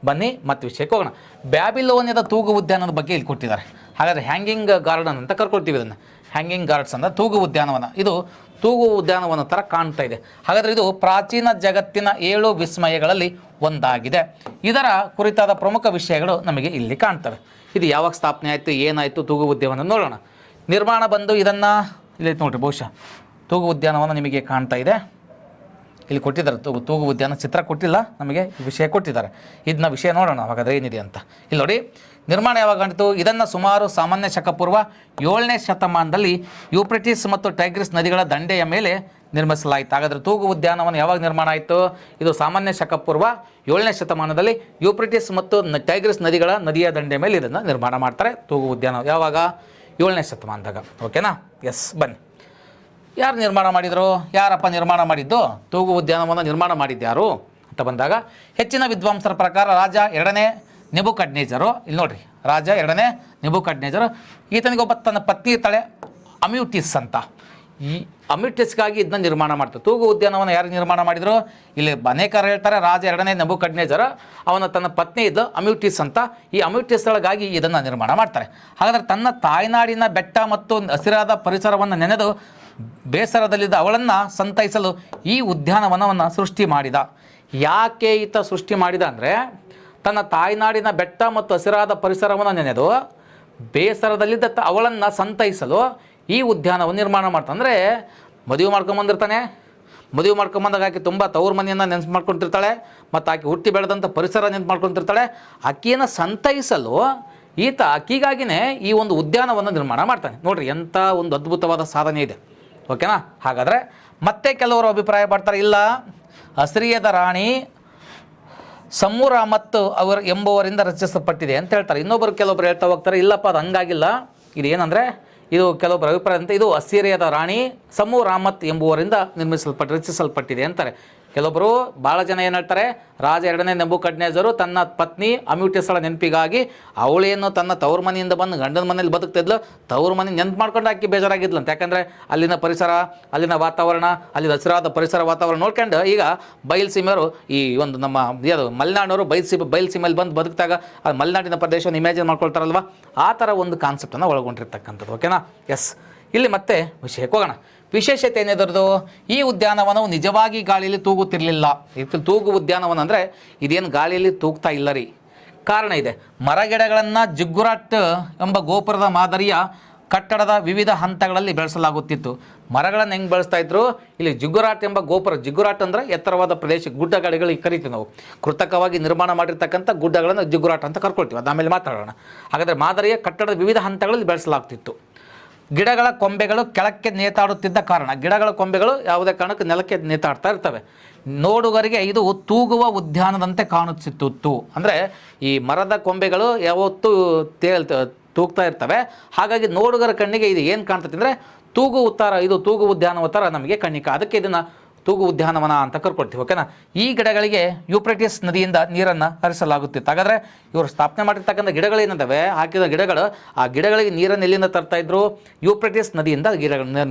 ಬನ್ನಿ ಮತ್ತೆ ವಿಷಯಕ್ಕೆ ಹೋಗೋಣ. ಬ್ಯಾಬಿಲೋನಿಯಾದ ತೂಗು ಉದ್ಯಾನದ ಬಗ್ಗೆ ಇಲ್ಲಿ ಕೊಟ್ಟಿದ್ದಾರೆ. ಹಾಗಾದರೆ ಹ್ಯಾಂಗಿಂಗ್ ಗಾರ್ಡನ್ ಅಂತ ಕರ್ಕೊಳ್ತೀವಿ ಇದನ್ನು. ಹ್ಯಾಂಗಿಂಗ್ ಗಾರ್ಡ್ಸ್ ಅಂದರೆ ತೂಗು ಉದ್ಯಾನವನ. ಇದು ತೂಗು ಉದ್ಯಾನವನ ಥರ ಕಾಣ್ತಾ ಇದೆ. ಹಾಗಾದರೆ ಇದು ಪ್ರಾಚೀನ ಜಗತ್ತಿನ 7 ವಿಸ್ಮಯಗಳಲ್ಲಿ ಒಂದಾಗಿದೆ. ಇದರ ಕುರಿತಾದ ಪ್ರಮುಖ ವಿಷಯಗಳು ನಮಗೆ ಇಲ್ಲಿ ಕಾಣ್ತವೆ. ಇದು ಯಾವಾಗ ಸ್ಥಾಪನೆ ಆಯಿತು, ಏನಾಯಿತು, ತೂಗು ಉದ್ಯಾನವನ ನೋಡೋಣ. ನಿರ್ಮಾಣ ಬಂದು ಇದನ್ನು ಇಲ್ಲಿ ನೋಡಿರಿ, ಬಹುಶಃ ತೂಗು ಉದ್ಯಾನವನ ನಿಮಗೆ ಕಾಣ್ತಾ ಇದೆ. ಇಲ್ಲಿ ಕೊಟ್ಟಿದ್ದಾರೆ ತೂಗು ಉದ್ಯಾನ ಚಿತ್ರ ಕೊಟ್ಟಿಲ್ಲ, ನಮಗೆ ವಿಷಯ ಕೊಟ್ಟಿದ್ದಾರೆ. ಇದನ್ನ ವಿಷಯ ನೋಡೋಣ ಹಾಗಾದರೆ ಏನಿದೆ ಅಂತ. ಇಲ್ಲಿ ನೋಡಿ, ನಿರ್ಮಾಣ ಯಾವಾಗ ಆಗಿತ್ತು? ಇದನ್ನು ಸುಮಾರು ಸಾಮಾನ್ಯ ಶಕಪೂರ್ವ 7ನೇ ಶತಮಾನದಲ್ಲಿ ಯೂಪ್ರೆಟಿಸ್ ಮತ್ತು ಟೈಗ್ರಿಸ್ ನದಿಗಳ ದಂಡೆಯ ಮೇಲೆ ನಿರ್ಮಿಸಲಾಯಿತು. ಹಾಗಾದರೆ ತೂಗು ಉದ್ಯಾನವನ ಯಾವಾಗ ನಿರ್ಮಾಣ ಆಯಿತು? ಇದು ಸಾಮಾನ್ಯ ಶಕಪೂರ್ವ 7ನೇ ಶತಮಾನದಲ್ಲಿ ಯೂಪ್ರೆಟಿಸ್ ಮತ್ತು ಟೈಗ್ರಿಸ್ ನದಿಯ ದಂಡೆಯ ಮೇಲೆ ಇದನ್ನು ನಿರ್ಮಾಣ ಮಾಡ್ತಾರೆ. ತೂಗು ಉದ್ಯಾನ ಯಾವಾಗ? 7ನೇ ಶತಮಾನದಾಗ. ಓಕೆನಾ? ಎಸ್, ಬನ್ನಿ. ಯಾರು ನಿರ್ಮಾಣ ಮಾಡಿದರು? ಯಾರಪ್ಪ ನಿರ್ಮಾಣ ಮಾಡಿದ್ದು? ತೂಗು ಉದ್ಯಾನವನ್ನು ನಿರ್ಮಾಣ ಮಾಡಿದ್ಯಾರು ಅಂತ ಬಂದಾಗ ಹೆಚ್ಚಿನ ವಿದ್ವಾಂಸರ ಪ್ರಕಾರ ರಾಜ 2ನೇ ನೆಬೂಕಡ್ನೆಜರು. ಇಲ್ಲಿ ನೋಡ್ರಿ, ರಾಜ 2ನೇ ನೆಬೂಕಡ್ನೆಜರು. ಈತನಿಗೊಬ್ಬ ತನ್ನ ಪತ್ನಿ ಇರ್ತಾಳೆ ಅಮ್ಯೂಟಿಸ್ ಅಂತ. ಈ ಅಮ್ಯೂಟಿಸ್ಗಾಗಿ ಇದನ್ನ ನಿರ್ಮಾಣ ಮಾಡ್ತಾರೆ. ತೂಗು ಉದ್ಯಾನವನ್ನು ಯಾರು ನಿರ್ಮಾಣ ಮಾಡಿದರು? ಇಲ್ಲಿ ಅನೇಕರು ಹೇಳ್ತಾರೆ ರಾಜ 2ನೇ ನೆಬೂಕಡ್ನೆಜರ್, ಅವನ ತನ್ನ ಪತ್ನಿ ಇದ್ಲು ಅಮ್ಯೂಟಿಸ್ ಅಂತ. ಈ ಅಮ್ಯೂಟಿಸ್ಗಳಿಗಾಗಿ ಇದನ್ನು ನಿರ್ಮಾಣ ಮಾಡ್ತಾರೆ. ಹಾಗಾದರೆ ತನ್ನ ತಾಯ್ನಾಡಿನ ಬೆಟ್ಟ ಮತ್ತು ಹಸಿರಾದ ಪರಿಸರವನ್ನು ನೆನೆದು ಬೇಸರದಲ್ಲಿದ್ದ ಅವಳನ್ನು ಸಂತೈಸಲು ಈ ಉದ್ಯಾನವನವನ್ನು ಸೃಷ್ಟಿ ಮಾಡಿದ. ಯಾಕೆ ಈತ ಸೃಷ್ಟಿ ಮಾಡಿದ ಅಂದರೆ, ತನ್ನ ತಾಯ್ನಾಡಿನ ಬೆಟ್ಟ ಮತ್ತು ಹಸಿರಾದ ಪರಿಸರವನ್ನು ನೆನೆದು ಬೇಸರದಲ್ಲಿದ್ದ ಅವಳನ್ನು ಸಂತೈಸಲು ಈ ಉದ್ಯಾನವನ್ನು ನಿರ್ಮಾಣ ಮಾಡ್ತಾನೆ. ಅಂದರೆ ಮದುವೆ ಮಾಡ್ಕೊಂಬಂದಿರ್ತಾನೆ, ಮದುವೆ ಮಾಡ್ಕೊಂಬಂದಾಗ ಆಕೆ ತುಂಬ ತವ್ರ ಮನೆಯನ್ನು ನೆನ್ಪು ಮಾಡ್ಕೊತಿರ್ತಾಳೆ, ಮತ್ತು ಆಕೆ ಹುಟ್ಟಿ ಬೆಳೆದಂಥ ಪರಿಸರ ನೆನ್ಪು ಮಾಡ್ಕೊತಿರ್ತಾಳೆ. ಆಕೆಯನ್ನು ಸಂತೈಸಲು ಈತ ಆಕೆಗಾಗಿಯೇ ಈ ಒಂದು ಉದ್ಯಾನವನ್ನು ನಿರ್ಮಾಣ ಮಾಡ್ತಾನೆ. ನೋಡಿರಿ, ಎಂಥ ಒಂದು ಅದ್ಭುತವಾದ ಸಾಧನೆ ಇದೆ. ಓಕೆನಾ? ಹಾಗಾದರೆ ಮತ್ತೆ ಕೆಲವರು ಅಭಿಪ್ರಾಯ ಪಡ್ತಾರೆ, ಇಲ್ಲ, ಅಸಿರಿಯಾದ ರಾಣಿ ಸಮ್ಮೂರಾಮತ್ ಎಂಬುವರಿಂದ ರಚಿಸಲ್ಪಟ್ಟಿದೆ ಅಂತ ಹೇಳ್ತಾರೆ. ಕೆಲವೊಬ್ಬರು ಹೇಳ್ತಾ ಹೋಗ್ತಾರೆ, ಇಲ್ಲಪ್ಪ ಅದು ಹಂಗಾಗಿಲ್ಲ. ಇದು ಏನಂದರೆ, ಇದು ಕೆಲವೊಬ್ಬರ ಅಭಿಪ್ರಾಯ ಅಂತ, ಇದು ಅಸಿರಿಯಾದ ರಾಣಿ ಸಮ್ಮೂರಾಮತ್ ಎಂಬುವರಿಂದ ರಚಿಸಲ್ಪಟ್ಟಿದೆ ಅಂತಾರೆ. ಕೆಲವೊಬ್ಬರು ಭಾಳ ಜನ ಏನು ಹೇಳ್ತಾರೆ, ರಾಜ 2ನೇ ನೆಬೂಕಡ್ನೆಜರು ತನ್ನ ಪತ್ನಿ ಅಮ್ಯೂಟಿಸ್ಳ ನೆನಪಿಗಾಗಿ ಅವಳೇನು ತನ್ನ ತವ್ರ ಮನೆಯಿಂದ ಬಂದು ಗಂಡನ ಮನೇಲಿ ಬದುಕ್ತಿದ್ಲು, ತವ್ರ ಮನೆ ನೆನಪು ಮಾಡ್ಕೊಂಡು ಆಕೆ ಬೇಜಾರಾಗಿದ್ಲು ಅಂತ. ಯಾಕಂದರೆ ಅಲ್ಲಿನ ಪರಿಸರ, ಅಲ್ಲಿನ ವಾತಾವರಣ, ಅಲ್ಲಿನ ಹಸಿರಾದ ಪರಿಸರ ವಾತಾವರಣ ನೋಡ್ಕೊಂಡು ಈಗ ಬಯಲುಸೀಮೆಯವರು, ಈ ಒಂದು ನಮ್ಮ ಯಾವುದು ಮಲೆನಾಡಿನವರು ಬಯಲುಸೀಮೆಯಲ್ಲಿ ಬಂದು ಬದುಕಿದಾಗ ಅದು ಮಲೆನಾಡಿನ ಪ್ರದೇಶವನ್ನು ಇಮ್ಯಾಜಿನ್ ಮಾಡ್ಕೊಳ್ತಾರಲ್ವ, ಆ ಥರ ಒಂದು ಕಾನ್ಸೆಪ್ಟನ್ನು ಒಳಗೊಂಡಿರ್ತಕ್ಕಂಥದ್ದು. ಓಕೆನಾ? ಎಸ್, ಇಲ್ಲಿ ಮತ್ತೆ ವಿಷಯಕ್ಕೆ ಹೋಗೋಣ. ವಿಶೇಷತೆ ಏನಿದ್ರದ್ದು? ಈ ಉದ್ಯಾನವನವು ನಿಜವಾಗಿ ಗಾಳಿಯಲ್ಲಿ ತೂಗುತ್ತಿರಲಿಲ್ಲ. ತೂಗು ಉದ್ಯಾನವನ ಅಂದರೆ ಇದೇನು ಗಾಳಿಯಲ್ಲಿ ತೂಗ್ತಾ ಇಲ್ಲ ರೀ. ಕಾರಣ ಇದೆ. ಮರಗಿಡಗಳನ್ನು ಜಿಗ್ಗುರಾಟ್ ಎಂಬ ಗೋಪುರದ ಮಾದರಿಯ ಕಟ್ಟಡದ ವಿವಿಧ ಹಂತಗಳಲ್ಲಿ ಬೆಳೆಸಲಾಗುತ್ತಿತ್ತು. ಮರಗಳನ್ನು ಹೆಂಗೆ ಬೆಳೆಸ್ತಾ ಇದ್ರು, ಇಲ್ಲಿ ಜಿಗುರಾಟ್ ಎಂಬ ಗೋಪುರ, ಜಿಗುರಾಟ್ ಅಂದರೆ ಎತ್ತರವಾದ ಪ್ರದೇಶ, ಗುಡ್ಡಗಾಡಿಗಳಿಗೆ ಕರಿತೀವಿ ನಾವು. ಕೃತಕವಾಗಿ ನಿರ್ಮಾಣ ಮಾಡಿರ್ತಕ್ಕಂಥ ಗುಡ್ಡಗಳನ್ನು ಜಿಗುರಾಟ್ ಅಂತ ಕರ್ಕೊಳ್ತೀವಿ, ಅದು ಆಮೇಲೆ ಮಾತಾಡೋಣ. ಹಾಗಾದರೆ ಮಾದರಿಯ ಕಟ್ಟಡದ ವಿವಿಧ ಹಂತಗಳಲ್ಲಿ ಬೆಳೆಸಲಾಗ್ತಿತ್ತು. ಗಿಡಗಳ ಕೊಂಬೆಗಳು ಕೆಳಕ್ಕೆ ನೇತಾಡುತ್ತಿದ್ದ ಕಾರಣ, ಗಿಡಗಳ ಕೊಂಬೆಗಳು ಯಾವುದೇ ಕಾರಣಕ್ಕೆ ನೆಲಕ್ಕೆ ನೇತಾಡ್ತಾ ಇರ್ತವೆ. ನೋಡುಗರಿಗೆ ಇದು ತೂಗುವ ಉದ್ಯಾನದಂತೆ ಕಾಣಿಸುತ್ತಿತ್ತು. ಅಂದರೆ ಈ ಮರದ ಕೊಂಬೆಗಳು ಯಾವತ್ತೂ ತೂಗ್ತಾ ಇರ್ತವೆ. ಹಾಗಾಗಿ ನೋಡುಗರ ಕಣ್ಣಿಗೆ ಇದು ಏನು ಕಾಣ್ತದೆ ಅಂದರೆ ತೂಗು ಉತ್ತಾರ, ಇದು ತೂಗು ಉದ್ಯಾನವ ಥರ ನಮಗೆ ಕಣ್ಣಿಗೆ, ಅದಕ್ಕೆ ಇದನ್ನು ತೂಗು ಉದ್ಯಾನವನ ಅಂತ ಕರ್ಕೊಳ್ತೀವಿ. ಓಕೆನಾ. ಈ ಗಿಡಗಳಿಗೆ ಯೂಪ್ರಟಿಸ್ ನದಿಯಿಂದ ನೀರನ್ನು ಹರಿಸಲಾಗುತ್ತಿತ್ತು. ಹಾಗಾದರೆ ಇವರು ಸ್ಥಾಪನೆ ಮಾಡಿರ್ತಕ್ಕಂಥ ಗಿಡಗಳೇನಿದ್ದಾವೆ, ಹಾಕಿದ ಗಿಡಗಳು, ಆ ಗಿಡಗಳಿಗೆ ನೀರನ್ನು ಎಲ್ಲಿಂದ ತರ್ತಾ ಇದ್ರು, ಯೂಪ್ರಟಿಸ್ ನದಿಯಿಂದ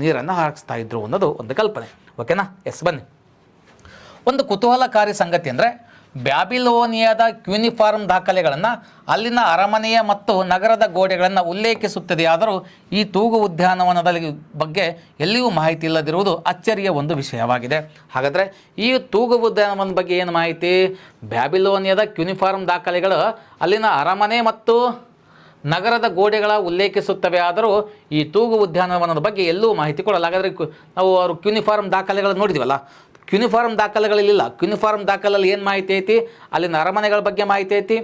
ನೀರನ್ನು ಹಾರಿಸ್ತಾ ಇದ್ರು ಅನ್ನೋದು ಒಂದು ಕಲ್ಪನೆ. ಓಕೆನಾ. ಎಸ್, ಬನ್ನಿ. ಒಂದು ಕುತೂಹಲಕಾರಿ ಸಂಗತಿ ಅಂದರೆ ಬ್ಯಾಬಿಲೋನಿಯಾದ ಕ್ಯೂನಿಫಾರ್ಮ್ ದಾಖಲೆಗಳನ್ನು ಅಲ್ಲಿನ ಅರಮನೆಯ ಮತ್ತು ನಗರದ ಗೋಡೆಗಳನ್ನು ಉಲ್ಲೇಖಿಸುತ್ತದೆಯಾದರೂ ಈ ತೂಗು ಉದ್ಯಾನವನದ ಬಗ್ಗೆ ಎಲ್ಲಿಯೂ ಮಾಹಿತಿ ಇಲ್ಲದಿರುವುದು ಅಚ್ಚರಿಯ ಒಂದು ವಿಷಯವಾಗಿದೆ. ಹಾಗಾದರೆ ಈ ತೂಗು ಉದ್ಯಾನವನದ ಬಗ್ಗೆ ಏನು ಮಾಹಿತಿ? ಬ್ಯಾಬಿಲೋನಿಯಾದ ಕ್ಯೂನಿಫಾರ್ಮ್ ದಾಖಲೆಗಳು ಅಲ್ಲಿನ ಅರಮನೆ ಮತ್ತು ನಗರದ ಗೋಡೆಗಳ ಉಲ್ಲೇಖಿಸುತ್ತವೆ, ಆದರೂ ಈ ತೂಗು ಉದ್ಯಾನವನದ ಬಗ್ಗೆ ಎಲ್ಲೂ ಮಾಹಿತಿ ಕೊಡಲ್ಲ. ಹಾಗಾದರೆ ನಾವು ಅವರು ಕ್ಯೂನಿಫಾರ್ಮ್ ದಾಖಲೆಗಳು ನೋಡಿದ್ವಲ್ಲ, ಕ್ಯೂನಿಫಾರ್ಮ್ ದಾಖಲೆಗಳಿಲ್ಲ. ಕ್ಯೂನಿಫಾರ್ಮ್ ದಾಖಲೆಯಲ್ಲಿ ಏನು ಮಾಹಿತಿ ಐತಿ? ಅಲ್ಲಿನ ಅರಮನೆಗಳ ಬಗ್ಗೆ ಮಾಹಿತಿ ಐತಿ,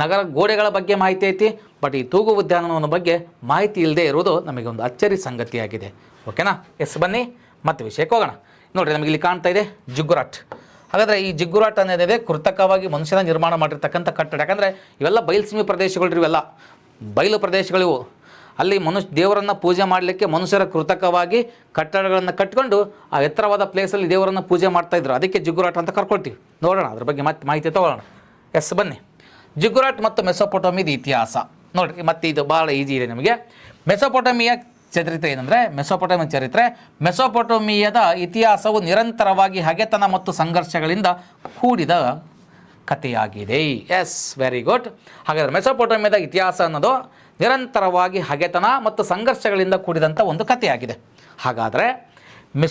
ನಗರ ಗೋಡೆಗಳ ಬಗ್ಗೆ ಮಾಹಿತಿ ಐತಿ. ಬಟ್ ಈ ತೂಗು ಉದ್ಯಾನವನದ ಬಗ್ಗೆ ಮಾಹಿತಿ ಇಲ್ಲದೆ ಇರುವುದು ನಮಗೆ ಒಂದು ಅಚ್ಚರಿ ಸಂಗತಿಯಾಗಿದೆ. ಓಕೆನಾ. ಎಸ್, ಬನ್ನಿ ಮತ್ತೆ ವಿಷಯಕ್ಕೆ ಹೋಗೋಣ. ನೋಡಿರಿ, ನಮಗೆ ಇಲ್ಲಿ ಕಾಣ್ತಾ ಇದೆ ಜಿಗುರಾಟ್. ಹಾಗಾದರೆ ಈ ಜಿಗುರಾಟ್ ಅನ್ನೋದಿದೆ ಕೃತಕವಾಗಿ ಮನುಷ್ಯನ ನಿರ್ಮಾಣ ಮಾಡಿರ್ತಕ್ಕಂಥ ಕಟ್ಟಡ. ಯಾಕಂದರೆ ಇವೆಲ್ಲ ಬಯಲುಸೀಮೆ ಪ್ರದೇಶಗಳು, ಇವೆಲ್ಲ ಬಯಲು ಪ್ರದೇಶಗಳಿವು. ಅಲ್ಲಿ ದೇವರನ್ನು ಪೂಜೆ ಮಾಡಲಿಕ್ಕೆ ಮನುಷ್ಯರ ಕೃತಕವಾಗಿ ಕಟ್ಟಡಗಳನ್ನು ಕಟ್ಕೊಂಡು ಆ ಎತ್ತರವಾದ ಪ್ಲೇಸಲ್ಲಿ ದೇವರನ್ನು ಪೂಜೆ ಮಾಡ್ತಾಯಿದ್ರು. ಅದಕ್ಕೆ ಜಿಗುರಾಟ್ ಅಂತ ಕರ್ಕೊಳ್ತೀವಿ. ನೋಡೋಣ ಅದ್ರ ಬಗ್ಗೆ ಮತ್ತೆ ಮಾಹಿತಿ ತೊಗೊಳ್ಳೋಣ. ಎಸ್, ಬನ್ನಿ. ಜಿಗುರಾಟ್ ಮತ್ತು ಮೆಸೊಪೊಟೇಮಿಯಾದ ಇತಿಹಾಸ ನೋಡಿರಿ. ಮತ್ತೆ ಇದು ಭಾಳ ಈಸಿ ಇದೆ ನಮಗೆ. ಮೆಸೊಪೊಟೇಮಿಯಾ ಚರಿತ್ರೆ ಏನಂದರೆ, ಮೆಸೊಪೊಟೇಮಿಯಾ ಚರಿತ್ರೆ, ಮೆಸೊಪೊಟೇಮಿಯಾದ ಇತಿಹಾಸವು ನಿರಂತರವಾಗಿ ಹಗೆತನ ಮತ್ತು ಸಂಘರ್ಷಗಳಿಂದ ಕೂಡಿದ ಕಥೆಯಾಗಿದೆ. S, very good. ಹಾಗಾದರೆ ಮೆಸೊಪೊಟೇಮಿಯಾದ ಇತಿಹಾಸ ಅನ್ನೋದು ನಿರಂತರವಾಗಿ ಹಗೆತನ ಮತ್ತು ಸಂಘರ್ಷಗಳಿಂದ ಕೂಡಿದಂಥ ಒಂದು ಕಥೆಯಾಗಿದೆ. ಹಾಗಾದರೆ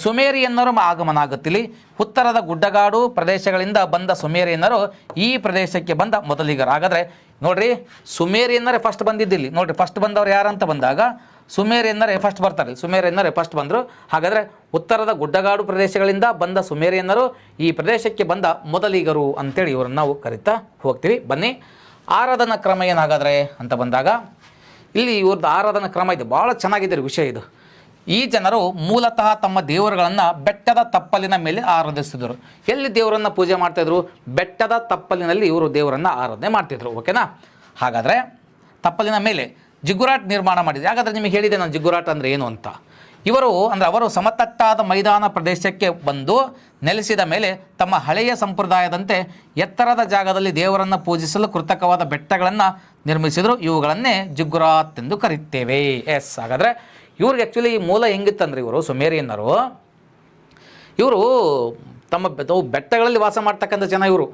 ಸುಮೇರಿಯನ್ನರು ಆಗಮನ ಆಗುತ್ತಿಲ್ಲಿ. ಉತ್ತರದ ಗುಡ್ಡಗಾಡು ಪ್ರದೇಶಗಳಿಂದ ಬಂದ ಸುಮೇರಿಯನ್ನರು ಈ ಪ್ರದೇಶಕ್ಕೆ ಬಂದ ಮೊದಲಿಗರು. ಹಾಗಾದರೆ ನೋಡಿರಿ, ಸುಮೇರಿಯನ್ನರೇ ಫಸ್ಟ್ ಬಂದಿದ್ದಿಲ್ಲಿ. ನೋಡಿರಿ, ಫಸ್ಟ್ ಬಂದವರು ಯಾರಂತ ಬಂದಾಗ ಸುಮೇರಿಯನ್ನರೇ ಫಸ್ಟ್ ಬರ್ತಾರೆ. ಸುಮೇರಿಯನ್ನರೇ ಫಸ್ಟ್ ಬಂದರು. ಹಾಗಾದರೆ ಉತ್ತರದ ಗುಡ್ಡಗಾಡು ಪ್ರದೇಶಗಳಿಂದ ಬಂದ ಸುಮೇರಿಯನ್ನರು ಈ ಪ್ರದೇಶಕ್ಕೆ ಬಂದ ಮೊದಲಿಗರು ಅಂತೇಳಿ ಇವರನ್ನು ನಾವು ಕರಿತಾ ಹೋಗ್ತೀವಿ. ಬನ್ನಿ. ಆರಾಧನಾ ಕ್ರಮ ಏನಾಗಾದರೆ ಅಂತ ಬಂದಾಗ ಇಲ್ಲಿ ಇವ್ರದ್ದು ಆರಾಧನಾ ಕ್ರಮ ಇದು ಭಾಳ ಚೆನ್ನಾಗಿದೆ ವಿಷಯ ಇದು. ಈ ಜನರು ಮೂಲತಃ ತಮ್ಮ ದೇವರುಗಳನ್ನು ಬೆಟ್ಟದ ತಪ್ಪಲಿನ ಮೇಲೆ ಆರಾಧಿಸಿದರು. ಎಲ್ಲಿ ದೇವರನ್ನು ಪೂಜೆ ಮಾಡ್ತಾಯಿದ್ರು? ಬೆಟ್ಟದ ತಪ್ಪಲಿನಲ್ಲಿ ಇವರು ದೇವರನ್ನು ಆರಾಧನೆ ಮಾಡ್ತಿದ್ರು. ಓಕೆನಾ. ಹಾಗಾದರೆ ತಪ್ಪಲಿನ ಮೇಲೆ ಜಿಗುರಾಟ್ ನಿರ್ಮಾಣ ಮಾಡಿದೆ. ಹಾಗಾದರೆ ನಿಮಗೆ ಹೇಳಿದೆ ನಾನು ಜಿಗುರಾಟ್ ಅಂದರೆ ಏನು ಅಂತ. ಅವರು ಸಮತಟ್ಟಾದ ಮೈದಾನ ಪ್ರದೇಶಕ್ಕೆ ಬಂದು ನೆಲೆಸಿದ ಮೇಲೆ ತಮ್ಮ ಹಳೆಯ ಸಂಪ್ರದಾಯದಂತೆ ಎತ್ತರದ ಜಾಗದಲ್ಲಿ ದೇವರನ್ನು ಪೂಜಿಸಲು ಕೃತಕವಾದ ಬೆಟ್ಟಗಳನ್ನು ನಿರ್ಮಿಸಿದರು. ಇವುಗಳನ್ನೇ ಜಿಗುರಾತ್ ಎಂದು ಕರೀತೇವೆ. ಎಸ್, ಹಾಗಾದರೆ ಇವ್ರಿಗೆ ಆ್ಯಕ್ಚುಲಿ ಮೂಲ ಹೆಂಗಿತ್ತಂದ್ರೆ, ಇವರು ಸುಮೇರಿಯನ್ನರು ಇವರು ತಮ್ಮ ಬೆಟ್ಟಗಳಲ್ಲಿ ವಾಸ ಮಾಡ್ತಕ್ಕಂಥ ಜನ. ಇವರು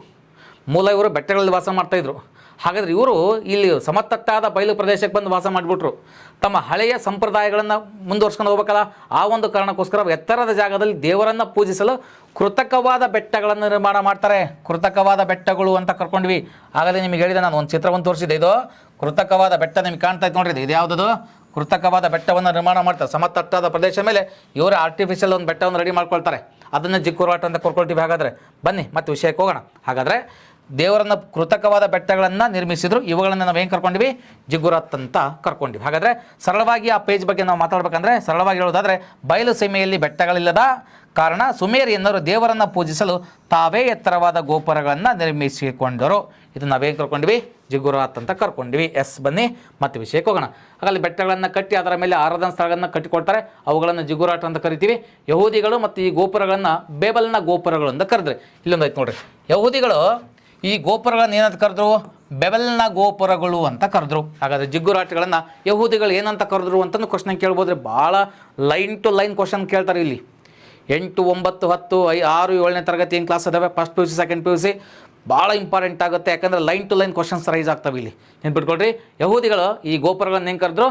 ಬೆಟ್ಟಗಳಲ್ಲಿ ವಾಸ ಮಾಡ್ತಾಯಿದ್ರು. ಹಾಗಾದರೆ ಇವರು ಇಲ್ಲಿ ಸಮತಟ್ಟಾದ ಬಯಲು ಪ್ರದೇಶಕ್ಕೆ ಬಂದು ವಾಸ ಮಾಡಿಬಿಟ್ರು. ತಮ್ಮ ಹಳೆಯ ಸಂಪ್ರದಾಯಗಳನ್ನು ಮುಂದುವರ್ಸ್ಕೊಂಡು ಹೋಗ್ಬೇಕಲ್ಲ, ಆ ಒಂದು ಕಾರಣಕ್ಕೋಸ್ಕರ ಎತ್ತರದ ಜಾಗದಲ್ಲಿ ದೇವರನ್ನು ಪೂಜಿಸಲು ಕೃತಕವಾದ ಬೆಟ್ಟಗಳನ್ನು ನಿರ್ಮಾಣ ಮಾಡ್ತಾರೆ. ಕೃತಕವಾದ ಬೆಟ್ಟಗಳು ಅಂತ ಕರ್ಕೊಂಡ್ವಿ. ಹಾಗಾದರೆ ನಿಮಗೆ ಹೇಳಿದೆ ನಾನು ಒಂದು ಚಿತ್ರವನ್ನು ತೋರಿಸಿದೆ. ಇದು ಕೃತಕವಾದ ಬೆಟ್ಟ ನಿಮಗೆ ಕಾಣ್ತಾ ಇತ್ತು ನೋಡ್ರಿ. ಇದು ಯಾವುದದು? ಕೃತಕವಾದ ಬೆಟ್ಟವನ್ನು ನಿರ್ಮಾಣ ಮಾಡ್ತಾರೆ. ಸಮತಟ್ಟಾದ ಪ್ರದೇಶ ಮೇಲೆ ಇವರೇ ಆರ್ಟಿಫಿಷಿಯಲ್ ಒಂದು ಬೆಟ್ಟವನ್ನು ರೆಡಿ ಮಾಡ್ಕೊಳ್ತಾರೆ. ಅದನ್ನು ಜಿಗುರಾಟ್ ಅಂತ ಕರ್ಕೊಳ್ತೀವಿ. ಹಾಗಾದರೆ ಬನ್ನಿ ಮತ್ತೆ ವಿಷಯಕ್ಕೆ ಹೋಗೋಣ. ಹಾಗಾದರೆ ದೇವರನ್ನು ಕೃತಕವಾದ ಬೆಟ್ಟಗಳನ್ನು ನಿರ್ಮಿಸಿದ್ರು. ಇವುಗಳನ್ನು ನಾವು ಏನು ಕರ್ಕೊಂಡಿವಿ? ಜಿಗುರಾತ್ ಅಂತ ಕರ್ಕೊಂಡಿವಿ. ಹಾಗಾದರೆ ಸರಳವಾಗಿ ಆ ಪೇಜ್ ಬಗ್ಗೆ ನಾವು ಮಾತಾಡಬೇಕಂದ್ರೆ, ಸರಳವಾಗಿ ಹೇಳೋದಾದರೆ, ಬಯಲು ಸೀಮೆಯಲ್ಲಿ ಬೆಟ್ಟಗಳಿಲ್ಲದ ಕಾರಣ ಸುಮೇರಿಯನ್ನರು ದೇವರನ್ನು ಪೂಜಿಸಲು ತಾವೇ ಎತ್ತರವಾದ ಗೋಪುರಗಳನ್ನು ನಿರ್ಮಿಸಿಕೊಂಡರು. ಇದು ನಾವೇನು ಕರ್ಕೊಂಡಿವಿ? ಜಿಗುರಾತ್ ಅಂತ ಕರ್ಕೊಂಡಿವಿ. ಎಸ್, ಬನ್ನಿ ಮತ್ತೆ ವಿಷಯಕ್ಕೆ ಹೋಗೋಣ. ಹಾಗಾಗಿ ಬೆಟ್ಟಗಳನ್ನು ಕಟ್ಟಿ ಅದರ ಮೇಲೆ ಆರಾಧನಾ ಸ್ಥಳಗಳನ್ನು ಕಟ್ಟಿಕೊಳ್ತಾರೆ. ಅವುಗಳನ್ನು ಜಿಗುರಾಟ್ ಅಂತ ಕರಿತೀವಿ. ಯಹೂದಿಗಳು ಮತ್ತು ಈ ಗೋಪುರಗಳನ್ನು ಬೇಬಲ್ನ ಗೋಪುರಗಳು ಅಂತ ಕರೆದ್ರೆ. ಇಲ್ಲೊಂದು ಆಯ್ತು ನೋಡ್ರಿ. ಯಹೂದಿಗಳು ಈ ಗೋಪುರಗಳನ್ನು ಏನಂತ ಕರೆದ್ರು? ಬೆಬಲ್ನ ಗೋಪುರಗಳು ಅಂತ ಕರೆದ್ರು. ಹಾಗಾದರೆ ಜಿಗುರಾಟ್ಗಳನ್ನು ಯಹೂದಿಗಳು ಏನಂತ ಕರೆದ್ರು ಅಂತಂದು ಕ್ವಶನ್ ಕೇಳ್ಬೋದ್ರೆ, ಭಾಳ ಲೈನ್ ಟು ಲೈನ್ ಕ್ವಶನ್ ಕೇಳ್ತಾರೆ ಇಲ್ಲಿ. 8, 9, 10, 6, 7ನೇ ತರಗತಿ ಏನು ಕ್ಲಾಸ್ ಅದಾವೆ, ಫಸ್ಟ್ PUC ಸೆಕೆಂಡ್ PUC, ಭಾಳ ಇಂಪಾರ್ಟೆಂಟ್ ಆಗುತ್ತೆ. ಯಾಕಂದರೆ line to line questions raise ಆಗ್ತವೆ ಇಲ್ಲಿ. ನೆನ್ಪಿಟ್ಕೊಳ್ರಿ, ಯಹೂದಿಗಳು ಈ ಗೋಪುರಗಳನ್ನು ಹೆಂಗೆ ಕರೆದ್ರು?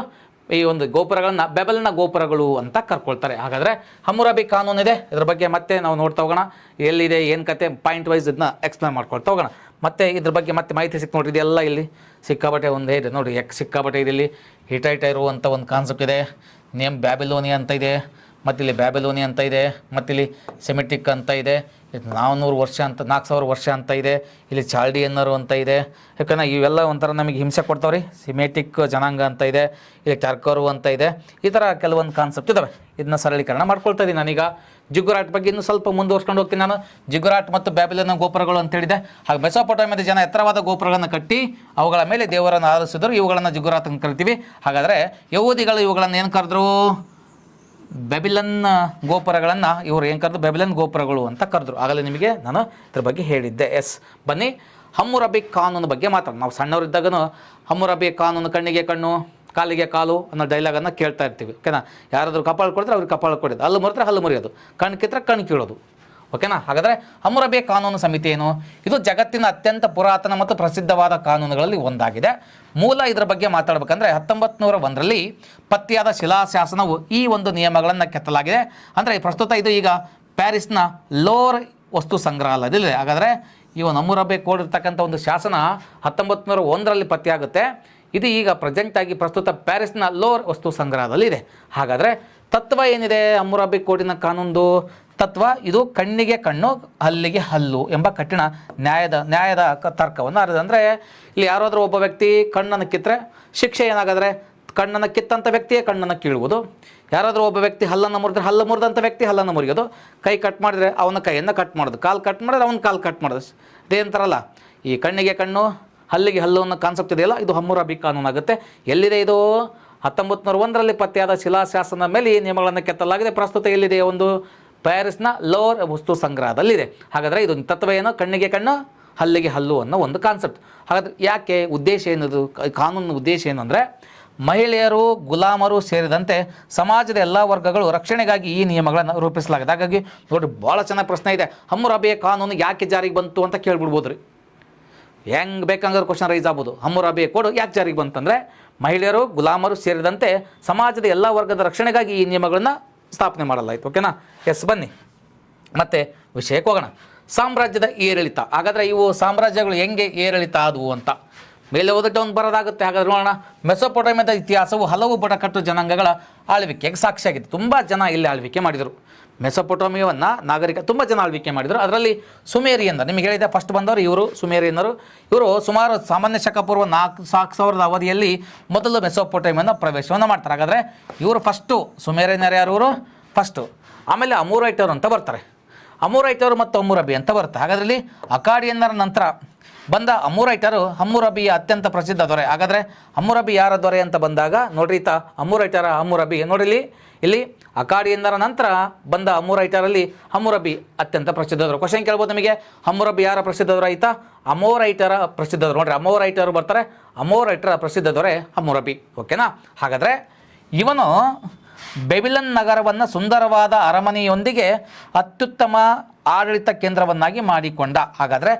ಈ ಒಂದು ಗೋಪುರಗಳನ್ನು ಬೆಬಲ್ನ ಗೋಪುರಗಳು ಅಂತ ಕರ್ಕೊಳ್ತಾರೆ. ಹಾಗಾದರೆ ಹಮ್ಮುರಾಬಿ ಕಾನೂನು ಇದೆ, ಇದ್ರ ಬಗ್ಗೆ ಮತ್ತೆ ನಾವು ನೋಡ್ತಾ ಹೋಗೋಣ. ಎಲ್ಲಿದೆ ಏನು ಕತೆ, ಪಾಯಿಂಟ್ ವೈಸ್ ಇದನ್ನ ಎಕ್ಸ್ಪ್ಲೇನ್ ಮಾಡ್ಕೊಳ್ತಾ ಹೋಗೋಣ. ಮತ್ತು ಇದ್ರ ಬಗ್ಗೆ ಮತ್ತೆ ಮಾಹಿತಿ ಸಿಕ್ತು ನೋಡಿರಿ. ಇದೆಲ್ಲ ಇಲ್ಲಿ ಸಿಕ್ಕಾಪಟ್ಟೆ ಒಂದೇ ಇದೆ ನೋಡಿ, ಸಿಕ್ಕಾಪಟ್ಟೆ ಇದೆ. ಇಲ್ಲಿ ಹಿಟೈಟ ಇರುವಂಥ ಒಂದು ಕಾನ್ಸೆಪ್ಟ್ ಇದೆ, ನೇಮ್ ಬ್ಯಾಬಿಲೋನಿಯಾ ಅಂತ ಇದೆ, ಮತ್ತಿಲ್ಲಿ ಬ್ಯಾಬಿಲೋನಿ ಅಂತ ಇದೆ, ಮತ್ತಿಲ್ಲಿ ಸೆಮಿಟಿಕ್ ಅಂತ ಇದೆ, 400 ವರ್ಷ ಅಂತ 4000 ವರ್ಷ ಅಂತ ಇದೆ, ಇಲ್ಲಿ ಚಾಲ್ಡಿಯನ್ನರು ಅಂತ ಇದೆ. ಯಾಕಂದರೆ ಇವೆಲ್ಲ ಒಂಥರ ನಮಗೆ ಹಿಂಸೆ ಕೊಡ್ತಾವ್ರಿ. ಸಿಮೆಟಿಕ್ ಜನಾಂಗ ಅಂತ ಇದೆ, ಇಲ್ಲಿ ಟರ್ಕರು ಅಂತ ಇದೆ. ಈ ಥರ ಕೆಲವೊಂದು ಕಾನ್ಸೆಪ್ಟ್ ಇದ್ದಾವೆ. ಇದನ್ನ ಸರಳೀಕರಣ ಮಾಡ್ಕೊಳ್ತಾ ಇದ್ದೀನಿ ನಾನೀಗ. ಜಿಗುರಾಟ್ ಬಗ್ಗೆ ಇನ್ನೂ ಸ್ವಲ್ಪ ಮುಂದುವರ್ಸ್ಕೊಂಡು ಹೋಗ್ತೀನಿ ನಾನು. ಜಿಗುರಾಟ್ ಮತ್ತು ಬ್ಯಾಬಿಲೋನ್ ಗೋಪುರಗಳು ಅಂತೇಳಿದೆ. ಹಾಗೆ ಮೆಸೊಪೊಟೇಮಿಯಾದ ಜನ ಎತ್ತರವಾದ ಗೋಪುರಗಳನ್ನು ಕಟ್ಟಿ ಅವುಗಳ ಮೇಲೆ ದೇವರನ್ನು ಆರಾಧಿಸಿದ್ರು. ಇವುಗಳನ್ನು ಜಿಗುರಾಟ್ ಅಂತ ಕರಿತೀವಿ. ಹಾಗಾದರೆ ಯಹೂದಿಗಳು ಇವುಗಳನ್ನು ಏನು ಕರೆದ್ರು? ಬ್ಯಾಬಿಲನ್ ಗೋಪುರಗಳನ್ನು ಇವರು ಏನು ಕರೆದು ಬ್ಯಾಬಿಲನ್ ಗೋಪುರಗಳು ಅಂತ ಕರೆದ್ರು. ಆಗಲೇ ನಿಮಗೆ ನಾನು ಇದ್ರ ಬಗ್ಗೆ ಹೇಳಿದ್ದೆ. ಎಸ್, ಬನ್ನಿ ಹಮ್ಮುರಬಿ ಕಾನೂನು ಬಗ್ಗೆ ಮಾತಾಡೋಣ. ನಾವು ಸಣ್ಣವರಿದ್ದಾಗನು ಹಮ್ಮುರಬಿ ಕಾನೂನು, ಕಣ್ಣಿಗೆ ಕಣ್ಣು ಕಾಲಿಗೆ ಕಾಲು ಅನ್ನೋ ಡೈಲಾಗನ್ನು ಕೇಳ್ತಾ ಇರ್ತೀವಿ. ಓಕೆನಾ? ಯಾರಾದರೂ ಕಪಾಳು ಕೊಡಿದ್ರೆ ಅವ್ರಿಗೆ ಕಪಾಳು ಕೊಡೋದು, ಹಲ್ಲು ಮುರಿದ್ರೆ ಹಲ್ಲು ಮುರಿಯೋದು, ಕಣ್ಣು ಕಿತ್ತರೆ ಕಣ್ಣು ಕೀಳೋದು. ಓಕೆನಾ? ಹಾಗಾದರೆ ಹಮ್ಮುರಬಿ ಕಾನೂನು ಸಮಿತಿ ಏನು? ಇದು ಜಗತ್ತಿನ ಅತ್ಯಂತ ಪುರಾತನ ಮತ್ತು ಪ್ರಸಿದ್ಧವಾದ ಕಾನೂನುಗಳಲ್ಲಿ ಒಂದಾಗಿದೆ. ಮೂಲ ಇದರ ಬಗ್ಗೆ ಮಾತಾಡಬೇಕಂದ್ರೆ 1901ರಲ್ಲಿ ಪತ್ತೆಯಾದ ಶಿಲಾಶಾಸನವು ಈ ಒಂದು ನಿಯಮಗಳನ್ನು ಕೆತ್ತಲಾಗಿದೆ. ಅಂದರೆ ಪ್ರಸ್ತುತ ಇದು ಈಗ ಪ್ಯಾರಿಸ್ನ ಲೋರ್ ವಸ್ತು ಸಂಗ್ರಹಾಲಯದಲ್ಲಿದೆ. ಹಾಗಾದರೆ ಈ ಒಂದು ಹಮ್ಮುರಬಿ ಕೋಡ್ ಇರ್ತಕ್ಕಂಥ ಒಂದು ಶಾಸನ 1901ರಲ್ಲಿ ಪತ್ತೆಯಾಗುತ್ತೆ. ಇದು ಈಗ ಪ್ರೆಸೆಂಟಾಗಿ ಪ್ರಸ್ತುತ ಪ್ಯಾರಿಸ್ನ ಲೋರ್ ವಸ್ತು ಸಂಗ್ರಹದಲ್ಲಿದೆ. ಹಾಗಾದರೆ ತತ್ವ ಏನಿದೆ ಹಮ್ಮುರಬಿ ಕೋಡಿನ ಕಾನೂನು ತತ್ವ? ಇದು ಕಣ್ಣಿಗೆ ಕಣ್ಣು ಹಲ್ಲಿಗೆ ಹಲ್ಲು ಎಂಬ ಕಠಿಣ ನ್ಯಾಯದ ತರ್ಕವನ್ನು ಅರಿದ. ಅಂದರೆ ಇಲ್ಲಿ ಯಾರಾದರೂ ಒಬ್ಬ ವ್ಯಕ್ತಿ ಕಣ್ಣನ್ನು ಕಿತ್ತರೆ ಶಿಕ್ಷೆ ಏನಾಗಾದರೆ ಕಣ್ಣನ್ನು ಕಿತ್ತಂಥ ವ್ಯಕ್ತಿಯೇ ಕಣ್ಣನ್ನು ಕೀಳುವುದು. ಯಾರಾದರೂ ಒಬ್ಬ ವ್ಯಕ್ತಿ ಹಲ್ಲನ್ನು ಮುರಿದ್ರೆ ಹಲ್ಲು ಮುರಿದಂಥ ವ್ಯಕ್ತಿ ಹಲ್ಲನ್ನು ಮುರಿಯೋದು. ಕೈ ಕಟ್ ಮಾಡಿದ್ರೆ ಅವನ ಕೈಯನ್ನು ಕಟ್ ಮಾಡೋದು, ಕಾಲು ಕಟ್ ಮಾಡಿದ್ರೆ ಅವನ ಕಾಲು ಕಟ್ ಮಾಡೋದು. ಇದೇಂತಾರಲ್ಲ ಈ ಕಣ್ಣಿಗೆ ಕಣ್ಣು ಹಲ್ಲಿಗೆ ಹಲ್ಲು ಅನ್ನೋ ಕಾನ್ಸೆಪ್ಟ್ ಇದೆಯಲ್ಲ, ಇದು ಹಮ್ಮುರಬಿ ಕಾನೂನು ಆಗುತ್ತೆ. ಎಲ್ಲಿದೆ ಇದು? 1901ರಲ್ಲಿ ಪತ್ತೆಯಾದ ಶಿಲಾಶಾಸನದ ಮೇಲೆ ಈ ನಿಯಮಗಳನ್ನು ಕೆತ್ತಲಾಗಿದೆ. ಪ್ರಸ್ತುತ ಎಲ್ಲಿದೆ? ಒಂದು ಪ್ಯಾರಿಸ್ನ ಲೋರ್ ವಸ್ತು ಸಂಗ್ರಹದಲ್ಲಿದೆ. ಹಾಗಾದರೆ ಇದು ತತ್ವ ಏನು? ಕಣ್ಣಿಗೆ ಕಣ್ಣು ಹಲ್ಲಿಗೆ ಹಲ್ಲು ಅನ್ನೋ ಒಂದು ಕಾನ್ಸೆಪ್ಟ್. ಹಾಗಾದರೆ ಯಾಕೆ? ಉದ್ದೇಶ ಏನದು? ಕಾನೂನಿನ ಉದ್ದೇಶ ಏನು ಅಂದರೆ ಮಹಿಳೆಯರು ಗುಲಾಮರು ಸೇರಿದಂತೆ ಸಮಾಜದ ಎಲ್ಲ ವರ್ಗಗಳು ರಕ್ಷಣೆಗಾಗಿ ಈ ನಿಯಮಗಳನ್ನು ರೂಪಿಸಲಾಗಿದೆ. ಹಾಗಾಗಿ ನೋಡಿ, ಭಾಳ ಚೆನ್ನಾಗಿ ಪ್ರಶ್ನೆ ಇದೆ. ಹಮ್ಮುರಬಿ ಕಾನೂನು ಯಾಕೆ ಜಾರಿಗೆ ಬಂತು ಅಂತ ಕೇಳ್ಬಿಡ್ಬೋದು ರೀ. ಹೆಂಗೆ ಬೇಕಂದ್ರೆ ಕ್ವಶನ್ ರೈಸ್ ಆಗ್ಬೋದು. ಹಮ್ಮುರಬಿ ಕೋಡ್ ಯಾಕೆ ಜಾರಿಗೆ ಬಂತಂದರೆ ಮಹಿಳೆಯರು ಗುಲಾಮರು ಸೇರಿದಂತೆ ಸಮಾಜದ ಎಲ್ಲ ವರ್ಗದ ರಕ್ಷಣೆಗಾಗಿ ಈ ನಿಯಮಗಳನ್ನು ಸ್ಥಾಪನೆ ಮಾಡಲಾಯಿತು. ಓಕೆನಾ? ಎಸ್, ಬನ್ನಿ ಮತ್ತೆ ವಿಷಯಕ್ಕೆ ಹೋಗೋಣ. ಸಾಮ್ರಾಜ್ಯದ ಏರಿಳಿತ. ಹಾಗಾದರೆ ಇವು ಸಾಮ್ರಾಜ್ಯಗಳು ಹೆಂಗೆ ಏರಿಳಿತ ಆದವು ಅಂತ ಮೇಲೆ ಓದಿಟ್ಟು ಒಂದು ಬರೋದಾಗುತ್ತೆ. ಹಾಗಾದ್ರೆ ನೋಡೋಣ. ಮೆಸೊಪೊಟೇಮಿಯಾದ ಇತಿಹಾಸವು ಹಲವು ಬುಡಕಟ್ಟು ಜನಾಂಗಗಳ ಆಳ್ವಿಕೆಗೆ ಸಾಕ್ಷಿಯಾಗಿದೆ. ತುಂಬ ಜನ ಇಲ್ಲಿ ಆಳ್ವಿಕೆ ಮಾಡಿದರು. ಮೆಸೊಪೊಟೇಮಿಯಾವನ್ನು ನಾಗರಿಕ ತುಂಬ ಜನ ಆಳ್ವಿಕೆ ಮಾಡಿದರು. ಅದರಲ್ಲಿ ಸುಮೇರಿಯನ್, ನಿಮಗೆ ಹೇಳಿದೆ ಫಸ್ಟ್ ಬಂದವರು ಇವರು ಸುಮೇರಿಯನ್ನರು. ಇವರು ಸುಮಾರು ಸಾಮಾನ್ಯ ಶಕ ಪೂರ್ವ 4000 ಅವಧಿಯಲ್ಲಿ ಮೊದಲು ಮೆಸೊಪೊಟೇಮಿಯಾನ ಪ್ರವೇಶವನ್ನು ಮಾಡ್ತಾರೆ. ಹಾಗಾದರೆ ಇವರು ಫಸ್ಟು ಸುಮೇರಿಯನ್ನರು ಯಾರು? ಇವರು ಫಸ್ಟು. ಆಮೇಲೆ ಅಮೂರೈಟರು ಅಂತ ಬರ್ತಾರೆ. ಅಮೂರೈಟರು ಮತ್ತು ಹಮ್ಮುರಬಿ ಅಂತ ಬರುತ್ತೆ. ಹಾಗಾದ್ರಲ್ಲಿ ಅಕಾಡಿಯನ್ನರ ನಂತರ ಬಂದ ಅಮೂರೈಟರು ಹಮ್ಮುರಬಿಯ ಅತ್ಯಂತ ಪ್ರಸಿದ್ಧ ದೊರೆ. ಹಾಗಾದರೆ ಹಮ್ಮುರಬಿ ಯಾರ ದೊರೆ ಅಂತ ಬಂದಾಗ ನೋಡ್ರಿ, ಈತ ಅಮೂರೈಟರ ಹಮ್ಮುರಬಿ. ನೋಡಿಲಿ, ಇಲ್ಲಿ ಅಕಾಡಿಯನ್ನರ ನಂತರ ಬಂದ ಅಮೂರೈಟರಲ್ಲಿ ಹಮ್ಮುರಬಿ ಅತ್ಯಂತ ಪ್ರಸಿದ್ಧ ದೊರೆ. ಕ್ವಶನ್ ಕೇಳ್ಬೋದು ನಿಮಗೆ, ಹಮ್ಮುರಬಿ ಯಾರ ಪ್ರಸಿದ್ಧ ದೊರೆ? ಈತ ಅಮೋರೈಟರ ಪ್ರಸಿದ್ಧ ದೊರೆ. ನೋಡ್ರಿ, ಅಮೋರೈಟರು ಬರ್ತಾರೆ. ಅಮೋರೈಟರ ಪ್ರಸಿದ್ಧ ದೊರೆ ಹಮ್ಮುರಬಿ. ಓಕೆನಾ? ಹಾಗಾದರೆ ಇವನು ಬ್ಯಾಬಿಲನ್ ನಗರವನ್ನು ಸುಂದರವಾದ ಅರಮನೆಯೊಂದಿಗೆ ಅತ್ಯುತ್ತಮ ಆಡಳಿತ ಕೇಂದ್ರವನ್ನಾಗಿ ಮಾಡಿಕೊಂಡ. ಹಾಗಾದರೆ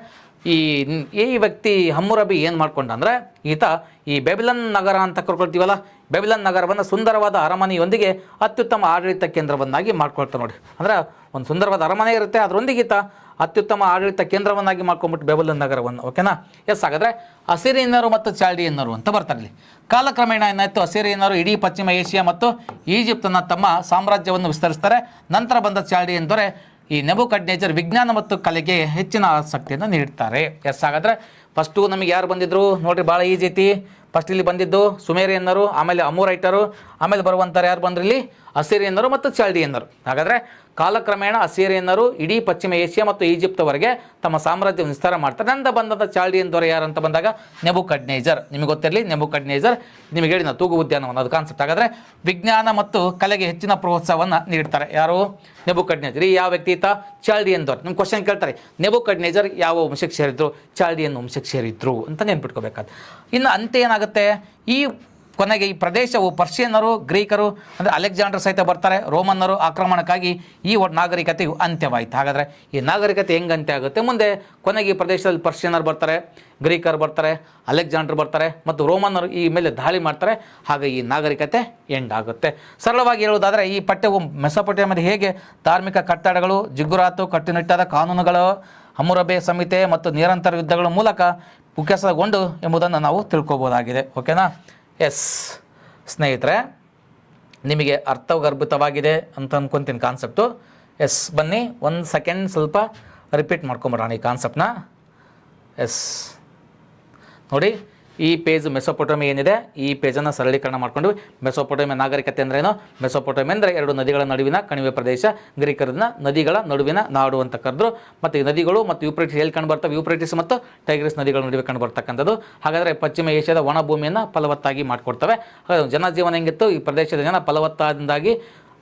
ಈ ವ್ಯಕ್ತಿ ಹಮ್ಮುರಬಿ ಏನು ಮಾಡ್ಕೊಂಡ ಅಂದರೆ, ಈತ ಈ ಬ್ಯಾಬಿಲನ್ ನಗರ ಅಂತ ಕರ್ಕೊಳ್ತೀವಲ್ಲ, ಬ್ಯಾಬಿಲನ್ ನಗರವನ್ನು ಸುಂದರವಾದ ಅರಮನೆಯೊಂದಿಗೆ ಅತ್ಯುತ್ತಮ ಆಡಳಿತ ಕೇಂದ್ರವನ್ನಾಗಿ ಮಾಡ್ಕೊಳ್ತಾ ನೋಡಿ. ಅಂದರೆ ಒಂದು ಸುಂದರವಾದ ಅರಮನೆ ಇರುತ್ತೆ, ಅದರೊಂದಿಗೆ ಈತ ಅತ್ಯುತ್ತಮ ಆಡಳಿತ ಕೇಂದ್ರವನ್ನಾಗಿ ಮಾಡ್ಕೊಂಬಿಟ್ಟು ಬ್ಯಾಬಿಲನ್ ನಗರವನ್ನು. ಓಕೆನಾ? ಎಸ್. ಹಾಗಾದರೆ ಅಸಿರಿಯನ್ನರು ಮತ್ತು ಚಾಲ್ಡಿಯನ್ನರು ಅಂತ ಬರ್ತಾರೆ ಇಲ್ಲಿ. ಕಾಲಕ್ರಮೇಣ ಏನಾಯಿತು? ಅಸಿರಿಯನ್ನರು ಇಡೀ ಪಶ್ಚಿಮ ಏಷ್ಯಾ ಮತ್ತು ಈಜಿಪ್ತನ್ನು ತಮ್ಮ ಸಾಮ್ರಾಜ್ಯವನ್ನು ವಿಸ್ತರಿಸ್ತಾರೆ. ನಂತರ ಬಂದ ಚಾಲ್ಡಿಯನ್ ದೊರೆ ಈ ನೆಬೂಕಡ್ನೆಜರ್ ವಿಜ್ಞಾನ ಮತ್ತು ಕಲೆಗೆ ಹೆಚ್ಚಿನ ಆಸಕ್ತಿಯನ್ನು ನೀಡ್ತಾರೆ. ಎಸ್. ಹಾಗಾದರೆ ಫಸ್ಟು ನಮಗೆ ಯಾರು ಬಂದಿದ್ದರು ನೋಡಿರಿ, ಭಾಳ ಈಜಿ ಐತಿ. ಫಸ್ಟ್ ಇಲ್ಲಿ ಬಂದಿದ್ದು ಸುಮೇರಿಯನ್ನರು, ಆಮೇಲೆ ಅಮೂರೈಟರು, ಆಮೇಲೆ ಬರುವಂಥವ್ರು ಯಾರು ಬಂದ್ರಿ ಇಲ್ಲಿ? ಅಸಿರಿಯನ್ನರು ಮತ್ತು ಚಾಲ್ಡಿಯನ್ನರು. ಹಾಗಾದರೆ ಕಾಲಕ್ರಮೇಣ ಅಸಿರಿಯನ್ನರು ಇಡೀ ಪಶ್ಚಿಮ ಏಷ್ಯಾ ಮತ್ತು ಈಜಿಪ್ಟ್ವರೆಗೆ ತಮ್ಮ ಸಾಮ್ರಾಜ್ಯವನ್ನು ವಿಸ್ತಾರ ಮಾಡ್ತಾರೆ. ನಂತರ ಬಂದಂಥ ಚಾಲ್ಡಿಯನ್ ದೊರೆ ಯಾರು ಅಂತ ಬಂದಾಗ ನೆಬೂಕಡ್ನೆಜರ್. ನಿಮಗೆ ಗೊತ್ತಿರಲಿ, ನೆಬೂಕಡ್ನೆಜರ್ ನಿಮಗೆ ಹೇಳಿದ ತೂಗು ಉದ್ಯಾನವನ ಅದು ಕಾನ್ಸೆಪ್ಟ್. ಹಾಗಾದರೆ ವಿಜ್ಞಾನ ಮತ್ತು ಕಲೆಗೆ ಹೆಚ್ಚಿನ ಪ್ರೋತ್ಸಾಹವನ್ನು ನೀಡ್ತಾರೆ. ಯಾರು? ನೆಬೂಕಡ್ನೆಜರ್. ಈ ಯಾವ ವ್ಯಕ್ತಿ? ಈತ ಚಾಲ್ಡಿಯನ್ ದೊರೆ. ನಿಮ್ಮ ಕ್ವಶನ್ ಕೇಳ್ತಾರೆ, ನೆಬೂಕಡ್ನೆಜರ್ ಯಾವ ವಂಶಕ್ಕೆ ಸೇರಿದ್ರು? ಚಾಲ್ಡಿಯನ್ ವಂಶಕ್ಕೆ ಸೇರಿದ್ರು ಅಂತ ನೆನ್ಪಿಟ್ಕೋಬೇಕಾದ್ರೆ. ಇನ್ನು ಅಂತ್ಯ ಏನಾಗುತ್ತೆ? ಈ ಕೊನೆಗೆ ಈ ಪ್ರದೇಶವು ಪರ್ಷಿಯನ್ನರು, ಗ್ರೀಕರು ಅಂದರೆ ಅಲೆಕ್ಸಾಂಡರ್ ಸಹಿತ ಬರ್ತಾರೆ, ರೋಮನ್ನರು ಆಕ್ರಮಣಕ್ಕಾಗಿ ಈ ನಾಗರಿಕತೆಯು ಅಂತ್ಯವಾಯಿತು. ಹಾಗಾದರೆ ಈ ನಾಗರಿಕತೆ ಹೆಂಗೆ ಅಂತ್ಯ ಆಗುತ್ತೆ? ಮುಂದೆ ಕೊನೆಗೆ ಈ ಪ್ರದೇಶದಲ್ಲಿ ಪರ್ಷಿಯನ್ನರು ಬರ್ತಾರೆ, ಗ್ರೀಕರು ಬರ್ತಾರೆ, ಅಲೆಕ್ಸಾಂಡರ್ ಬರ್ತಾರೆ ಮತ್ತು ರೋಮನ್ನರು ಈ ಮೇಲೆ ದಾಳಿ ಮಾಡ್ತಾರೆ. ಹಾಗೆ ಈ ನಾಗರಿಕತೆ ಎಂಡ್ ಆಗುತ್ತೆ. ಸರಳವಾಗಿ ಹೇಳುವುದಾದರೆ ಈ ಪಠ್ಯವು ಮೆಸೊಪೊಟೇಮಿಯಾದ ಹೇಗೆ ಧಾರ್ಮಿಕ ಕಟ್ಟಡಗಳು, ಜಿಗುರಾತು, ಕಟ್ಟುನಿಟ್ಟಾದ ಕಾನೂನುಗಳು, ಹಮ್ಮುರಬಿ ಸಂಹಿತೆ ಮತ್ತು ನಿರಂತರ ಯುದ್ಧಗಳ ಮೂಲಕ ವಿಕಸನಗೊಂಡು ಎಂಬುದನ್ನು ನಾವು ತಿಳ್ಕೊಬೋದಾಗಿದೆ. ಓಕೆನಾ? ಎಸ್ ಸ್ನೇಹಿತರೆ, ನಿಮಗೆ ಅರ್ಥಗರ್ಭಿತವಾಗಿದೆ ಅಂತ ಅಂದ್ಕೊತೀನಿ ಕಾನ್ಸೆಪ್ಟು. ಎಸ್ ಬನ್ನಿ ಒಂದು ಸೆಕೆಂಡ್ ಸ್ವಲ್ಪ ರಿಪೀಟ್ ಮಾಡ್ಕೊಂಬರೋಣ ಈ ಕಾನ್ಸೆಪ್ಟ್ನ. ಎಸ್ ನೋಡಿ, ಈ ಪೇಜ್ ಮೆಸೊಪೊಟೇಮಿಯಾ ಏನಿದೆ ಈ ಪೇಜನ್ನು ಸರಳೀಕರಣ ಮಾಡಿಕೊಂಡು ಮೆಸೊಪೊಟೇಮಿಯಾ ನಾಗರಿಕತೆ ಅಂದ್ರೇನು? ಮೆಸೊಪೊಟೇಮಿಯಾ ಅಂದರೆ 2 ನದಿಗಳ ನಡುವಿನ ಕಣಿವೆ ಪ್ರದೇಶ. ಗ್ರೀಕರನ್ನ ನದಿಗಳ ನಡುವಿನ ನಾಡು ಅಂತ ಕರೆದ್ರು. ಮತ್ತು ಈ ನದಿಗಳು ಮತ್ತು ಯೂಪ್ರೇಟಿಸ್ ಎಲ್ಲಿ ಕಂಡು ಬರ್ತವೆ? ಯೂಪ್ರೇಟಿಸ್ ಮತ್ತು ಟೈಗ್ರಿಸ್ ನದಿಗಳ ನಡುವೆ ಕಂಡು ಬರ್ತಕ್ಕಂಥದ್ದು. ಹಾಗಾದರೆ ಪಶ್ಚಿಮ ಏಷ್ಯಾದ ಒಣ ಭೂಮಿಯನ್ನು ಫಲವತ್ತಾಗಿ ಮಾಡಿಕೊಡ್ತವೆ. ಜನಜೀವನ ಹೆಂಗಿತ್ತು? ಈ ಪ್ರದೇಶದ ಜನ ಫಲವತ್ತಾದಿಂದಾಗಿ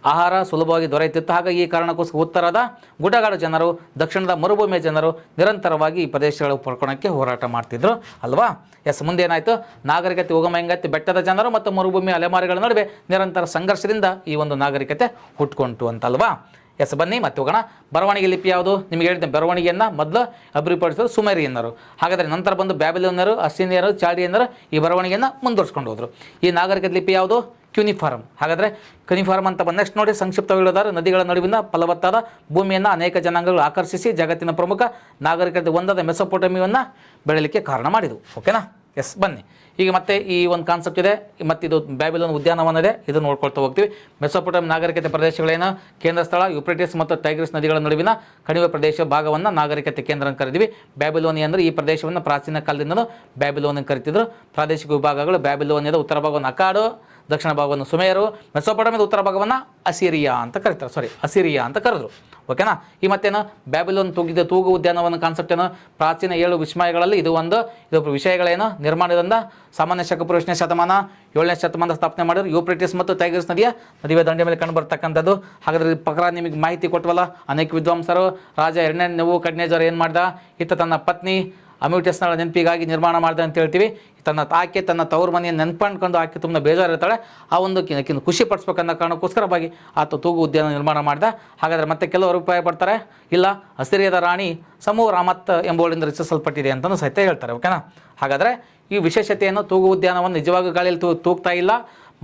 ಆಹಾರ ಸುಲಭವಾಗಿ ದೊರೆಯುತ್ತಿತ್ತು. ಹಾಗಾಗಿ ಈ ಕಾರಣಕ್ಕೋಸ್ಕರ ಉತ್ತರದ ಗುಡ್ಡಗಾಡು ಜನರು, ದಕ್ಷಿಣದ ಮರುಭೂಮಿಯ ಜನರು ನಿರಂತರವಾಗಿ ಈ ಪ್ರದೇಶಗಳ ಪಡ್ಕೊಳ್ಳೋಕ್ಕೆ ಹೋರಾಟ ಮಾಡ್ತಿದ್ರು ಅಲ್ವಾ? ಎಸ್ ಮುಂದೆ ಏನಾಯಿತು? ನಾಗರಿಕತೆ ಉಗಮ ಹೆಂಗಾಯ್ತು? ಬೆಟ್ಟದ ಜನರು ಮತ್ತು ಮರುಭೂಮಿ ಅಲೆಮಾರಿಗಳ ನಡುವೆ ನಿರಂತರ ಸಂಘರ್ಷದಿಂದ ಈ ಒಂದು ನಾಗರಿಕತೆ ಹುಟ್ಕೊಂತು ಅಂತಲ್ವಾ? ಎಸ್ ಬನ್ನಿ ಮತ್ತೆ ಹೋಗೋಣ. ಬರವಣಿಗೆ ಲಿಪಿ ಯಾವುದು? ನಿಮಗೆ ಹೇಳಿದ್ದೆ ಬರವಣಿಗೆಯನ್ನು ಮೊದಲು ಅಭಿವೃದ್ಧಿಪಡಿಸಿದ್ರು ಸುಮೇರಿಯನ್ನರು. ಹಾಗಾದರೆ ನಂತರ ಬಂದು ಬ್ಯಾಬಿಲೋನಿಯರು, ಅಸ್ಸೀನಿಯರು, ಚಾಲ್ಡಿಯನ್ನರು ಈ ಬರವಣಿಗೆಯನ್ನು ಮುಂದುವರ್ಸ್ಕೊಂಡು ಹೋದರು. ಈ ನಾಗರಿಕತೆ ಲಿಪಿ ಯಾವುದು? ಕ್ಯೂನಿಫಾರ್ಮ್. ಹಾಗಾದರೆ ಕ್ಯೂನಿಫಾರ್ಮ್ ಅಂತ ಬಂದ ನೆಕ್ಸ್ಟ್ ನೋಡಿ, ಸಂಕ್ಷಿಪ್ತವಾಗಿ ಹೇಳಿದ್ದಾರೆ, ನದಿಗಳ ನಡುವಿನ ಫಲವತ್ತಾದ ಭೂಮಿಯನ್ನು ಅನೇಕ ಜನಾಂಗಗಳು ಆಕರ್ಷಿಸಿ ಜಗತ್ತಿನ ಪ್ರಮುಖ ನಾಗರಿಕತೆ ಒಂದಾದ ಮೆಸೊಪೊಟೇಮಿಯಾವನ್ನು ಬೆಳಲಿಕ್ಕೆ ಕಾರಣ ಮಾಡಿದವು. ಓಕೆನಾ? ಎಸ್ ಬನ್ನಿ ಈಗ ಮತ್ತೆ ಈ ಒಂದು ಕಾನ್ಸೆಪ್ಟ್ ಇದೆ. ಮತ್ತು ಇದು ಬ್ಯಾಬಿಲೋನ್ ಉದ್ಯಾನವನ ಇದೆ, ಇದು ನೋಡ್ಕೊಳ್ತಾ ಹೋಗ್ತೀವಿ. ಮೆಸೊಪೊಟೇಮಿಯಾ ನಾಗರಿಕತೆ ಪ್ರದೇಶಗಳೇನು? ಕೇಂದ್ರ ಸ್ಥಳ ಯೂಪ್ರೇಟಿಸ್ ಮತ್ತು ಟೈಗ್ರಿಸ್ ನದಿಗಳ ನಡುವಿನ ಕಣಿವೆ ಪ್ರದೇಶ ಭಾಗವನ್ನು ನಾಗರಿಕತೆ ಕೇಂದ್ರ ಅಂತ ಕರಿತೀವಿ. ಬ್ಯಾಬಿಲೋನಿಯಾ ಅಂದರೆ ಈ ಪ್ರದೇಶವನ್ನು ಪ್ರಾಚೀನ ಕಾಲದಿಂದಲೂ ಬ್ಯಾಬಿಲೋನ್ ಕರಿತಿದ್ರು. ಪ್ರಾದೇಶಿಕ ವಿಭಾಗಗಳು ಬ್ಯಾಬಿಲೋನಿಯಾದ ಉತ್ತರ ಭಾಗವನ್ನು ಅಕಾಡು, ದಕ್ಷಿಣ ಭಾಗವನ್ನು ಸುಮೇರು, ಮೆಸೊಪೊಟೇಮಿಯಾದ ಉತ್ತರ ಭಾಗವನ್ನು ಅಸಿರಿಯಾ ಅಂತ ಕರೀತಾರೆ. ಅಸಿರಿಯಾ ಅಂತ ಕರೆದ್ರು. ಓಕೆನಾ? ಈ ಮತ್ತೇನು? ಬ್ಯಾಬಿಲೋನ್ ತೂಗು ಉದ್ಯಾನವನ ಕಾನ್ಸೆಪ್ಟ್ ಏನು? ಪ್ರಾಚೀನ 7 ವಿಸ್ಮಯಗಳಲ್ಲಿ ಇದು ವಿಷಯಗಳೇನು? ನಿರ್ಮಾಣದಿಂದ ಸಾಮಾನ್ಯ ಶಕಪುರುಷನೇ ಶತಮಾನ 7ನೇ ಶತಮಾನದ ಸ್ಥಾಪನೆ ಮಾಡಿದ್ರು. ಯೂಪ್ರೇಟಿಸ್ ಮತ್ತು ಟೈಗ್ರಿಸ್ ನದಿಯ ದಂಡೆ ಮೇಲೆ ಕಂಡು ಬರ್ತಕ್ಕಂಥದ್ದು. ಹಾಗಾದರೆ ಪ್ರಕಾರ ನಿಮಗೆ ಮಾಹಿತಿ ಕೊಟ್ಟವಲ್ಲ, ಅನೇಕ ವಿದ್ವಾಂಸರು ರಾಜ 2ನೇ ನೆಬೂಕದ್ನೆಚ್ಚರ್ ಏನು ಮಾಡ್ದ? ಈತ ತನ್ನ ಪತ್ನಿ ಅಮ್ಯೂಟಸ್ನ ನೆನಪಿಗಾಗಿ ನಿರ್ಮಾಣ ಮಾಡಿದೆ ಅಂತ ಹೇಳ್ತೀವಿ. ತನ್ನ ತವರು ಮನೆಯನ್ನು ನೆನ್ಪಂಡ್ಕೊಂಡು ಆಕೆ ತುಂಬ ಬೇಜಾರಿರ್ತಾಳೆ. ಆ ಒಂದು ಖುಷಿ ಪಡಿಸ್ಬೇಕನ್ನೋ ಕಾರಣಕ್ಕೋಸ್ಕರವಾಗಿ ಆತ ತೂಗು ಉದ್ಯಾನ ನಿರ್ಮಾಣ ಮಾಡಿದ. ಹಾಗಾದರೆ ಮತ್ತೆ ಕೆಲವರು ಅಭಿಪ್ರಾಯ ಪಡ್ತಾರೆ, ಇಲ್ಲ ಅಸಿರಿಯಾದ ರಾಣಿ ಸಮೂ ರಾಮತ್ ಎಂಬುವಳಿಂದ ರಚಿಸಲ್ಪಟ್ಟಿದೆ ಅಂತಲೂ ಸಹಿತ ಹೇಳ್ತಾರೆ. ಓಕೆನಾ? ಹಾಗಾದರೆ ಈ ವಿಶೇಷತೆಯನ್ನು ತೂಗು ಉದ್ಯಾನವನ್ನು ನಿಜವಾಗಿ ಗಾಳಿಯಲ್ಲಿ ತೂಗ್ತಾ ಇಲ್ಲ.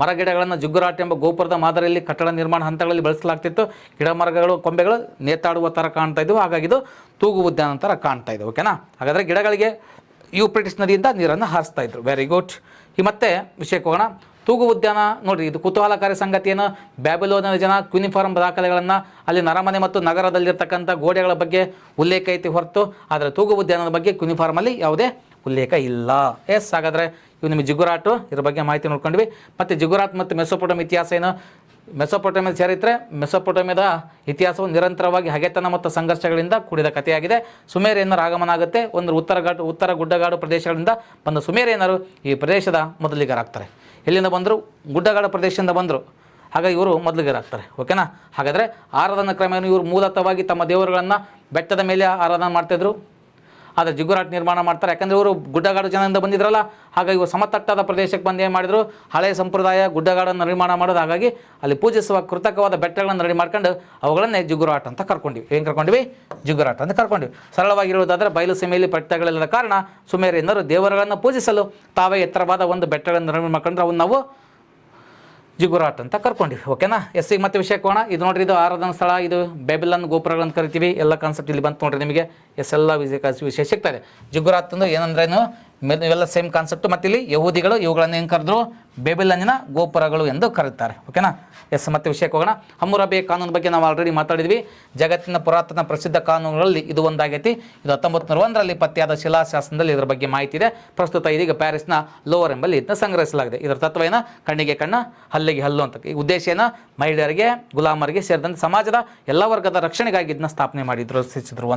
ಮರಗಿಡಗಳನ್ನು ಜುಗ್ಗುರಾಟ್ ಎಂಬ ಗೋಪುರದ ಮಾದರಿಯಲ್ಲಿ ಕಟ್ಟಡ ನಿರ್ಮಾಣ ಹಂತಗಳಲ್ಲಿ ಬಳಸಲಾಗ್ತಿತ್ತು. ಗಿಡ ಮರಗಳು ಕೊಂಬೆಗಳು ನೇತಾಡುವ ಥರ ಕಾಣ್ತಾ ಇದ್ವು. ಹಾಗಾಗಿ ಇದು ತೂಗು ಉದ್ಯಾನ ಥರ ಕಾಣ್ತಾ ಇದೆ. ಓಕೆನಾ? ಹಾಗಾದರೆ ಗಿಡಗಳಿಗೆ ಯೂಪ್ರೇಟಿಸ್ ನದಿಯಿಂದ ನೀರನ್ನು ಹಾರಿಸ್ತಾ ಇದ್ರು. Very good. ಈ ಮತ್ತೆ ವಿಷಯಕ್ಕೆ ಹೋಗೋಣ. ತೂಗು ಉದ್ಯಾನ ನೋಡಿರಿ, ಇದು ಕುತೂಹಲಕಾರಿ ಸಂಗತಿಯನ್ನು ಬ್ಯಾಬಿಲೋನಿನ ಜನ ಕ್ಯೂನಿಫಾರ್ಮ್ ದಾಖಲೆಗಳನ್ನು ಅಲ್ಲಿ ಅರಮನೆ ಮತ್ತು ನಗರದಲ್ಲಿರ್ತಕ್ಕಂಥ ಗೋಡೆಗಳ ಬಗ್ಗೆ ಉಲ್ಲೇಖ ಐತಿ ಹೊರತು, ಆದರೆ ತೂಗು ಉದ್ಯಾನದ ಬಗ್ಗೆ ಕ್ಯೂನಿಫಾರ್ಮಲ್ಲಿ ಯಾವುದೇ ಉಲ್ಲೇಖ ಇಲ್ಲ. ಎಸ್ ಹಾಗಾದರೆ ಇವು ನಿಮಗೆ ಜಿಗುರಾಟು, ಇದ್ರ ಬಗ್ಗೆ ಮಾಹಿತಿ ನೋಡ್ಕೊಂಡ್ವಿ. ಮತ್ತು ಜಿಗುರಾಟ್ ಮತ್ತು ಮೆಸೊಪೊಟೇಮಿಯಾ ಇತಿಹಾಸ ಏನು? ಮೆಸೊಪೊಟೇಮಿಯಾದ ಚರಿತ್ರೆ, ಮೆಸೊಪೊಟೇಮಿಯಾದ ಇತಿಹಾಸವು ನಿರಂತರವಾಗಿ ಹಗೆತನ ಮತ್ತು ಸಂಘರ್ಷಗಳಿಂದ ಕೂಡಿದ ಕಥೆಯಾಗಿದೆ. ಸುಮೇರಿಯನ್ನರ ಆಗಮನ ಆಗುತ್ತೆ. ಒಂದು ಉತ್ತರ ಗುಡ್ಡಗಾಡು ಪ್ರದೇಶಗಳಿಂದ ಬಂದ ಸುಮೇರಿಯನ್ನರು ಈ ಪ್ರದೇಶದ ಮೊದಲಿಗರಾಗ್ತಾರೆ. ಎಲ್ಲಿಂದ ಬಂದರು? ಗುಡ್ಡಗಾಡು ಪ್ರದೇಶದಿಂದ ಬಂದರು. ಹಾಗಾಗಿ ಇವರು ಮೊದಲಿಗರಾಗ್ತಾರೆ. ಓಕೆನಾ? ಹಾಗಾದರೆ ಆರಾಧನಾ ಕ್ರಮವನ್ನು ಇವರು ಮೂಲತಃವಾಗಿ ತಮ್ಮ ದೇವರುಗಳನ್ನು ಬೆಟ್ಟದ ಮೇಲೆ ಆರಾಧನೆ ಮಾಡ್ತಾಯಿದ್ರು. ಆದರೆ ಜಿಗುರಾಟ್ ನಿರ್ಮಾಣ ಮಾಡ್ತಾರೆ. ಯಾಕಂದರೆ ಇವರು ಗುಡ್ಡಗಾಡು ಜನದಿಂದ ಬಂದಿದ್ರಲ್ಲ, ಹಾಗಾಗಿ ಇವರು ಸಮತಟ್ಟಾದ ಪ್ರದೇಶಕ್ಕೆ ಬಂದು ಏನು ಮಾಡಿದರು? ಹಳೆಯ ಸಂಪ್ರದಾಯ ಗುಡ್ಡಗಾಡನ್ನು ನಿರ್ಮಾಣ ಮಾಡೋದು. ಹಾಗಾಗಿ ಅಲ್ಲಿ ಪೂಜಿಸುವ ಕೃತಕವಾದ ಬೆಟ್ಟಗಳನ್ನು ರೆಡಿ ಮಾಡ್ಕೊಂಡು ಅವುಗಳನ್ನೇ ಜಿಗುರಾಟ್ ಅಂತ ಕರ್ಕೊಂಡಿವಿ. ಏನು ಕರ್ಕೊಂಡಿವಿ? ಜಿಗುರಾಟ್ ಅಂತ ಕರ್ಕೊಂಡಿವಿ. ಸರಳವಾಗಿರುವುದಾದರೆ ಬಯಲು ಸೀಮೆಯಲ್ಲಿ ಬೆಟ್ಟಗಳಿಲ್ಲದ ಕಾರಣ ಸುಮೇರಿಯನ್ನರು ದೇವರುಗಳನ್ನು ಪೂಜಿಸಲು ತಾವೇ ಎತ್ತರವಾದ ಒಂದು ಬೆಟ್ಟಗಳನ್ನು ನಿರ್ಮಾಣ ಮಾಡ್ಕೊಂಡ್ರೆ ಅವನ್ನ ನಾವು ಜಿಗುರಾಟ್ ಅಂತ ಕರ್ಕೊಂಡಿವಿ. ಓಕೆನಾ? ಎಸ್ ಈಗ ಮತ್ತೆ ವಿಷಯಕ್ಕೆ ಹೋಗೋಣ. ಇದು ನೋಡ್ರಿ, ಇದು ಆರಾಧನಾ ಸ್ಥಳ, ಇದು ಬ್ಯಾಬಿಲನ್ ಗೋಪುರಗಳನ್ನು ಕರಿತೀವಿ. ಎಲ್ಲ ಕಾನ್ಸೆಪ್ಟ್ ಇಲ್ಲಿ ಬಂತು ನೋಡ್ರಿ ನಿಮಗೆ. ಎಲ್ಲ ವಿಷಯ ಸಿಗ್ತದೆ. ಜಿಗುರಾತ್ ಅಂದ್ರೆ ಏನಂದ್ರೇನು? ಇವೆಲ್ಲ ಸೇಮ್ ಕಾನ್ಸೆಪ್ಟು. ಮತ್ತು ಇಲ್ಲಿ ಯಹೂದಿಗಳು ಇವುಗಳನ್ನು ಏನು ಕರೆದ್ರು? ಬೇಬಿಲನ್ನಿನ ಗೋಪುರಗಳು ಎಂದು ಕರೀತಾರೆ. ಓಕೆನಾ? ಎಸ್ ಮತ್ತೆ ವಿಷಯಕ್ಕೆ ಹೋಗೋಣ. ಹಮ್ಮುರಬಿ ಕಾನೂನು ಬಗ್ಗೆ ನಾವು ಆಲ್ರೆಡಿ ಮಾತಾಡಿದ್ವಿ. ಜಗತ್ತಿನ ಪುರಾತನ ಪ್ರಸಿದ್ಧ ಕಾನೂನುಗಳಲ್ಲಿ ಇದು ಒಂದಾಗೈತಿ. ಇದು 1901ರಲ್ಲಿ ಪತ್ತೆಯಾದ ಶಿಲಾಶಾಸನದಲ್ಲಿ ಇದರ ಬಗ್ಗೆ ಮಾಹಿತಿ ಇದೆ. ಪ್ರಸ್ತುತ ಇದೀಗ ಪ್ಯಾರಿಸ್ನ ಲೋವರ್ ಎಂಬಲ್ಲಿ ಇದನ್ನ ಸಂಗ್ರಹಿಸಲಾಗಿದೆ. ಇದರ ತತ್ವ ಏನು? ಕಣ್ಣಿಗೆ ಕಣ್ಣ, ಹಲ್ಲಿಗೆ ಹಲ್ಲು ಅಂತ. ಈ ಉದ್ದೇಶ ಏನು? ಮಹಿಳೆಯರಿಗೆ, ಗುಲಾಮರಿಗೆ ಸೇರಿದಂತೆ ಸಮಾಜದ ಎಲ್ಲ ವರ್ಗದ ರಕ್ಷಣೆಗಾಗಿ ಇದನ್ನ ಸ್ಥಾಪನೆ ಮಾಡಿದ್ರು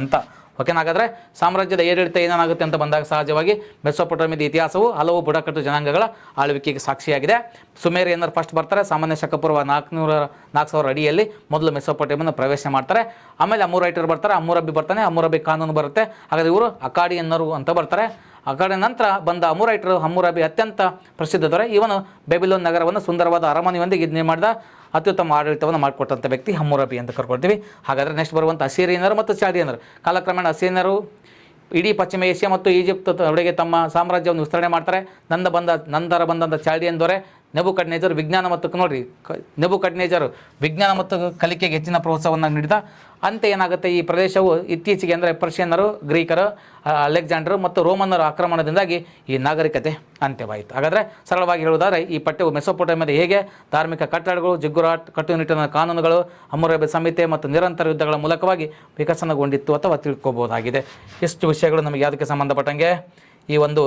ಅಂತ. ಓಕೆನಾ? ಹಾಗಾದರೆ ಸಾಮ್ರಾಜ್ಯದ ಏರಿಳಿತ ಏನಾಗುತ್ತೆ ಅಂತ ಬಂದಾಗ ಸಹಜವಾಗಿ ಮೆಸೊಪೊಟೇಮಿಯಾದ ಇತಿಹಾಸವು ಹಲವು ಬುಡಕಟ್ಟು ಜನಾಂಗಗಳ ಆಳ್ವಿಕೆಗೆ ಸಾಕ್ಷಿಯಾಗಿದೆ. ಸುಮೇರಿಯನ್ನರು ಫಸ್ಟ್ ಬರ್ತಾರೆ. ಸಾಮಾನ್ಯ ಶಕಪೂರ್ವ 4000 ಅಡಿಯಲ್ಲಿ ಮೊದಲು ಮೆಸೊಪೊಟೇಮಿಯಾನ ಪ್ರವೇಶ ಮಾಡ್ತಾರೆ. ಆಮೇಲೆ ಅಮ್ಮೂರೈಟರು ಬರ್ತಾರೆ, ಅಮ್ಮುರಬಿ ಬರ್ತಾನೆ, ಅಮ್ಮುರಬಿ ಕಾನೂನು ಬರುತ್ತೆ. ಹಾಗಾದರೆ ಇವರು ಅಕಾಡಿಯನ್ನರು ಅಂತ ಬರ್ತಾರೆ. ಅಕಾಡಿಯ ನಂತರ ಬಂದ ಅಮ್ಮುರೈಟರು, ಹಮ್ಮುರಬಿ ಅತ್ಯಂತ ಪ್ರಸಿದ್ಧ ದೊರೆ. ಇವನು ಬ್ಯಾಬಿಲೋನ್ ನಗರವನ್ನು ಸುಂದರವಾದ ಅರಮನೆಯೊಂದಿಗೆ ಇದನ್ನೇ ಮಾಡಿದ ಅತ್ಯುತ್ತಮ ಆಡಳಿತವನ್ನು ಮಾಡಿಕೊಟ್ಟಂಥ ವ್ಯಕ್ತಿ ಹಮ್ಮುರಬಿ ಅಂತ ಕರ್ಕೊಳ್ತೀವಿ. ಹಾಗಾದರೆ ನೆಕ್ಸ್ಟ್ ಬರುವಂಥ ಅಸಿರಿಯನ್ನರು ಮತ್ತು ಚಾಲ್ಡಿಯನ್ನರು. ಕಾಲಕ್ರಮೇಣ ಅಸಿರಿಯನ್ನರು ಇಡೀ ಪಶ್ಚಿಮ ಏಷ್ಯಾ ಮತ್ತು ಈಜಿಪ್ಟ್ ಒಳಗೆ ತಮ್ಮ ಸಾಮ್ರಾಜ್ಯವನ್ನು ವಿಸ್ತರಣೆ ಮಾಡ್ತಾರೆ. ನಂತರ ಬಂದಂಥ ಚಾಲ್ಡಿಯನ್ ದೊರೆ ನೆಬುಕಡ್ನೆಜರ್ ವಿಜ್ಞಾನ ಮತ್ತು ನೋಡಿರಿ ನೆಬುಕಡ್ನೆಜರ್ ವಿಜ್ಞಾನ ಮತ್ತು ಕಲಿಕೆಗೆ ಹೆಚ್ಚಿನ ಪ್ರೋತ್ಸಾಹವನ್ನು ನೀಡಿದ. ಅಂತೆ ಏನಾಗುತ್ತೆ, ಈ ಪ್ರದೇಶವು ಇತ್ತೀಚೆಗೆ ಅಂದರೆ ಪರ್ಷಿಯನ್ನರು, ಗ್ರೀಕರು, ಅಲೆಕ್ಸಾಂಡರ್ ಮತ್ತು ರೋಮನ್ನರ ಆಕ್ರಮಣದಿಂದಾಗಿ ಈ ನಾಗರಿಕತೆ ಅಂತ್ಯವಾಯಿತು. ಹಾಗಾದರೆ ಸರಳವಾಗಿ ಹೇಳುವುದಾದರೆ ಈ ಪಠ್ಯವು ಮೆಸೊಪೊಟೇಮಿಯಾದ ಹೇಗೆ ಧಾರ್ಮಿಕ ಕಟ್ಟಡಗಳು, ಜಿಗ್ಗುರಾಟ್, ಕಟ್ಟುನಿಟ್ಟಿನ ಕಾನೂನುಗಳು, ಹಮ್ಮುರಬಿ ಸಂಹಿತೆ ಮತ್ತು ನಿರಂತರ ಯುದ್ಧಗಳ ಮೂಲಕವಾಗಿ ವಿಕಸನಗೊಂಡಿತ್ತು ಅಥವಾ ತಿಳ್ಕೊಬೋದಾಗಿದೆ. ಇಷ್ಟು ವಿಷಯಗಳು ನಮಗೆ ಯಾವುದಕ್ಕೆ ಸಂಬಂಧಪಟ್ಟಂಗೆ, ಈ ಒಂದು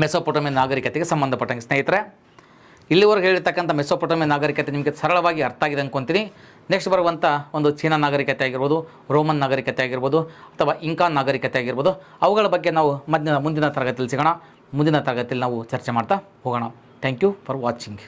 ಮೆಸೊಪೊಟೇಮಿಯನ್ ನಾಗರಿಕತೆಗೆ ಸಂಬಂಧಪಟ್ಟಂಗೆ. ಸ್ನೇಹಿತರೆ, ಇಲ್ಲಿವರೆಗೆ ಹೇಳಿರ್ತಕ್ಕಂಥ ಮೆಸೊಪೊಟೇಮಿಯನ್ ನಾಗರಿಕತೆ ನಿಮಗೆ ಸರಳವಾಗಿ ಅರ್ಥ ಆಗಿದೆ ಅಂದ್ಕೊತೀನಿ. ನೆಕ್ಸ್ಟ್ ಬರುವಂಥ ಒಂದು ಚೀನಾ ನಾಗರಿಕತೆ ಆಗಿರ್ಬೋದು, ರೋಮನ್ ನಾಗರಿಕತೆ ಆಗಿರ್ಬೋದು, ಅಥವಾ ಇಂಕಾನ್ ನಾಗರಿಕತೆ ಆಗಿರ್ಬೋದು, ಅವುಗಳ ಬಗ್ಗೆ ನಾವು ಮುಂದಿನ ತರಗತಿಯಲ್ಲಿ ಸಿಗೋಣ. ಮುಂದಿನ ತರಗತಿಯಲ್ಲಿ ನಾವು ಚರ್ಚೆ ಮಾಡ್ತಾ ಹೋಗೋಣ. Thank you for watching.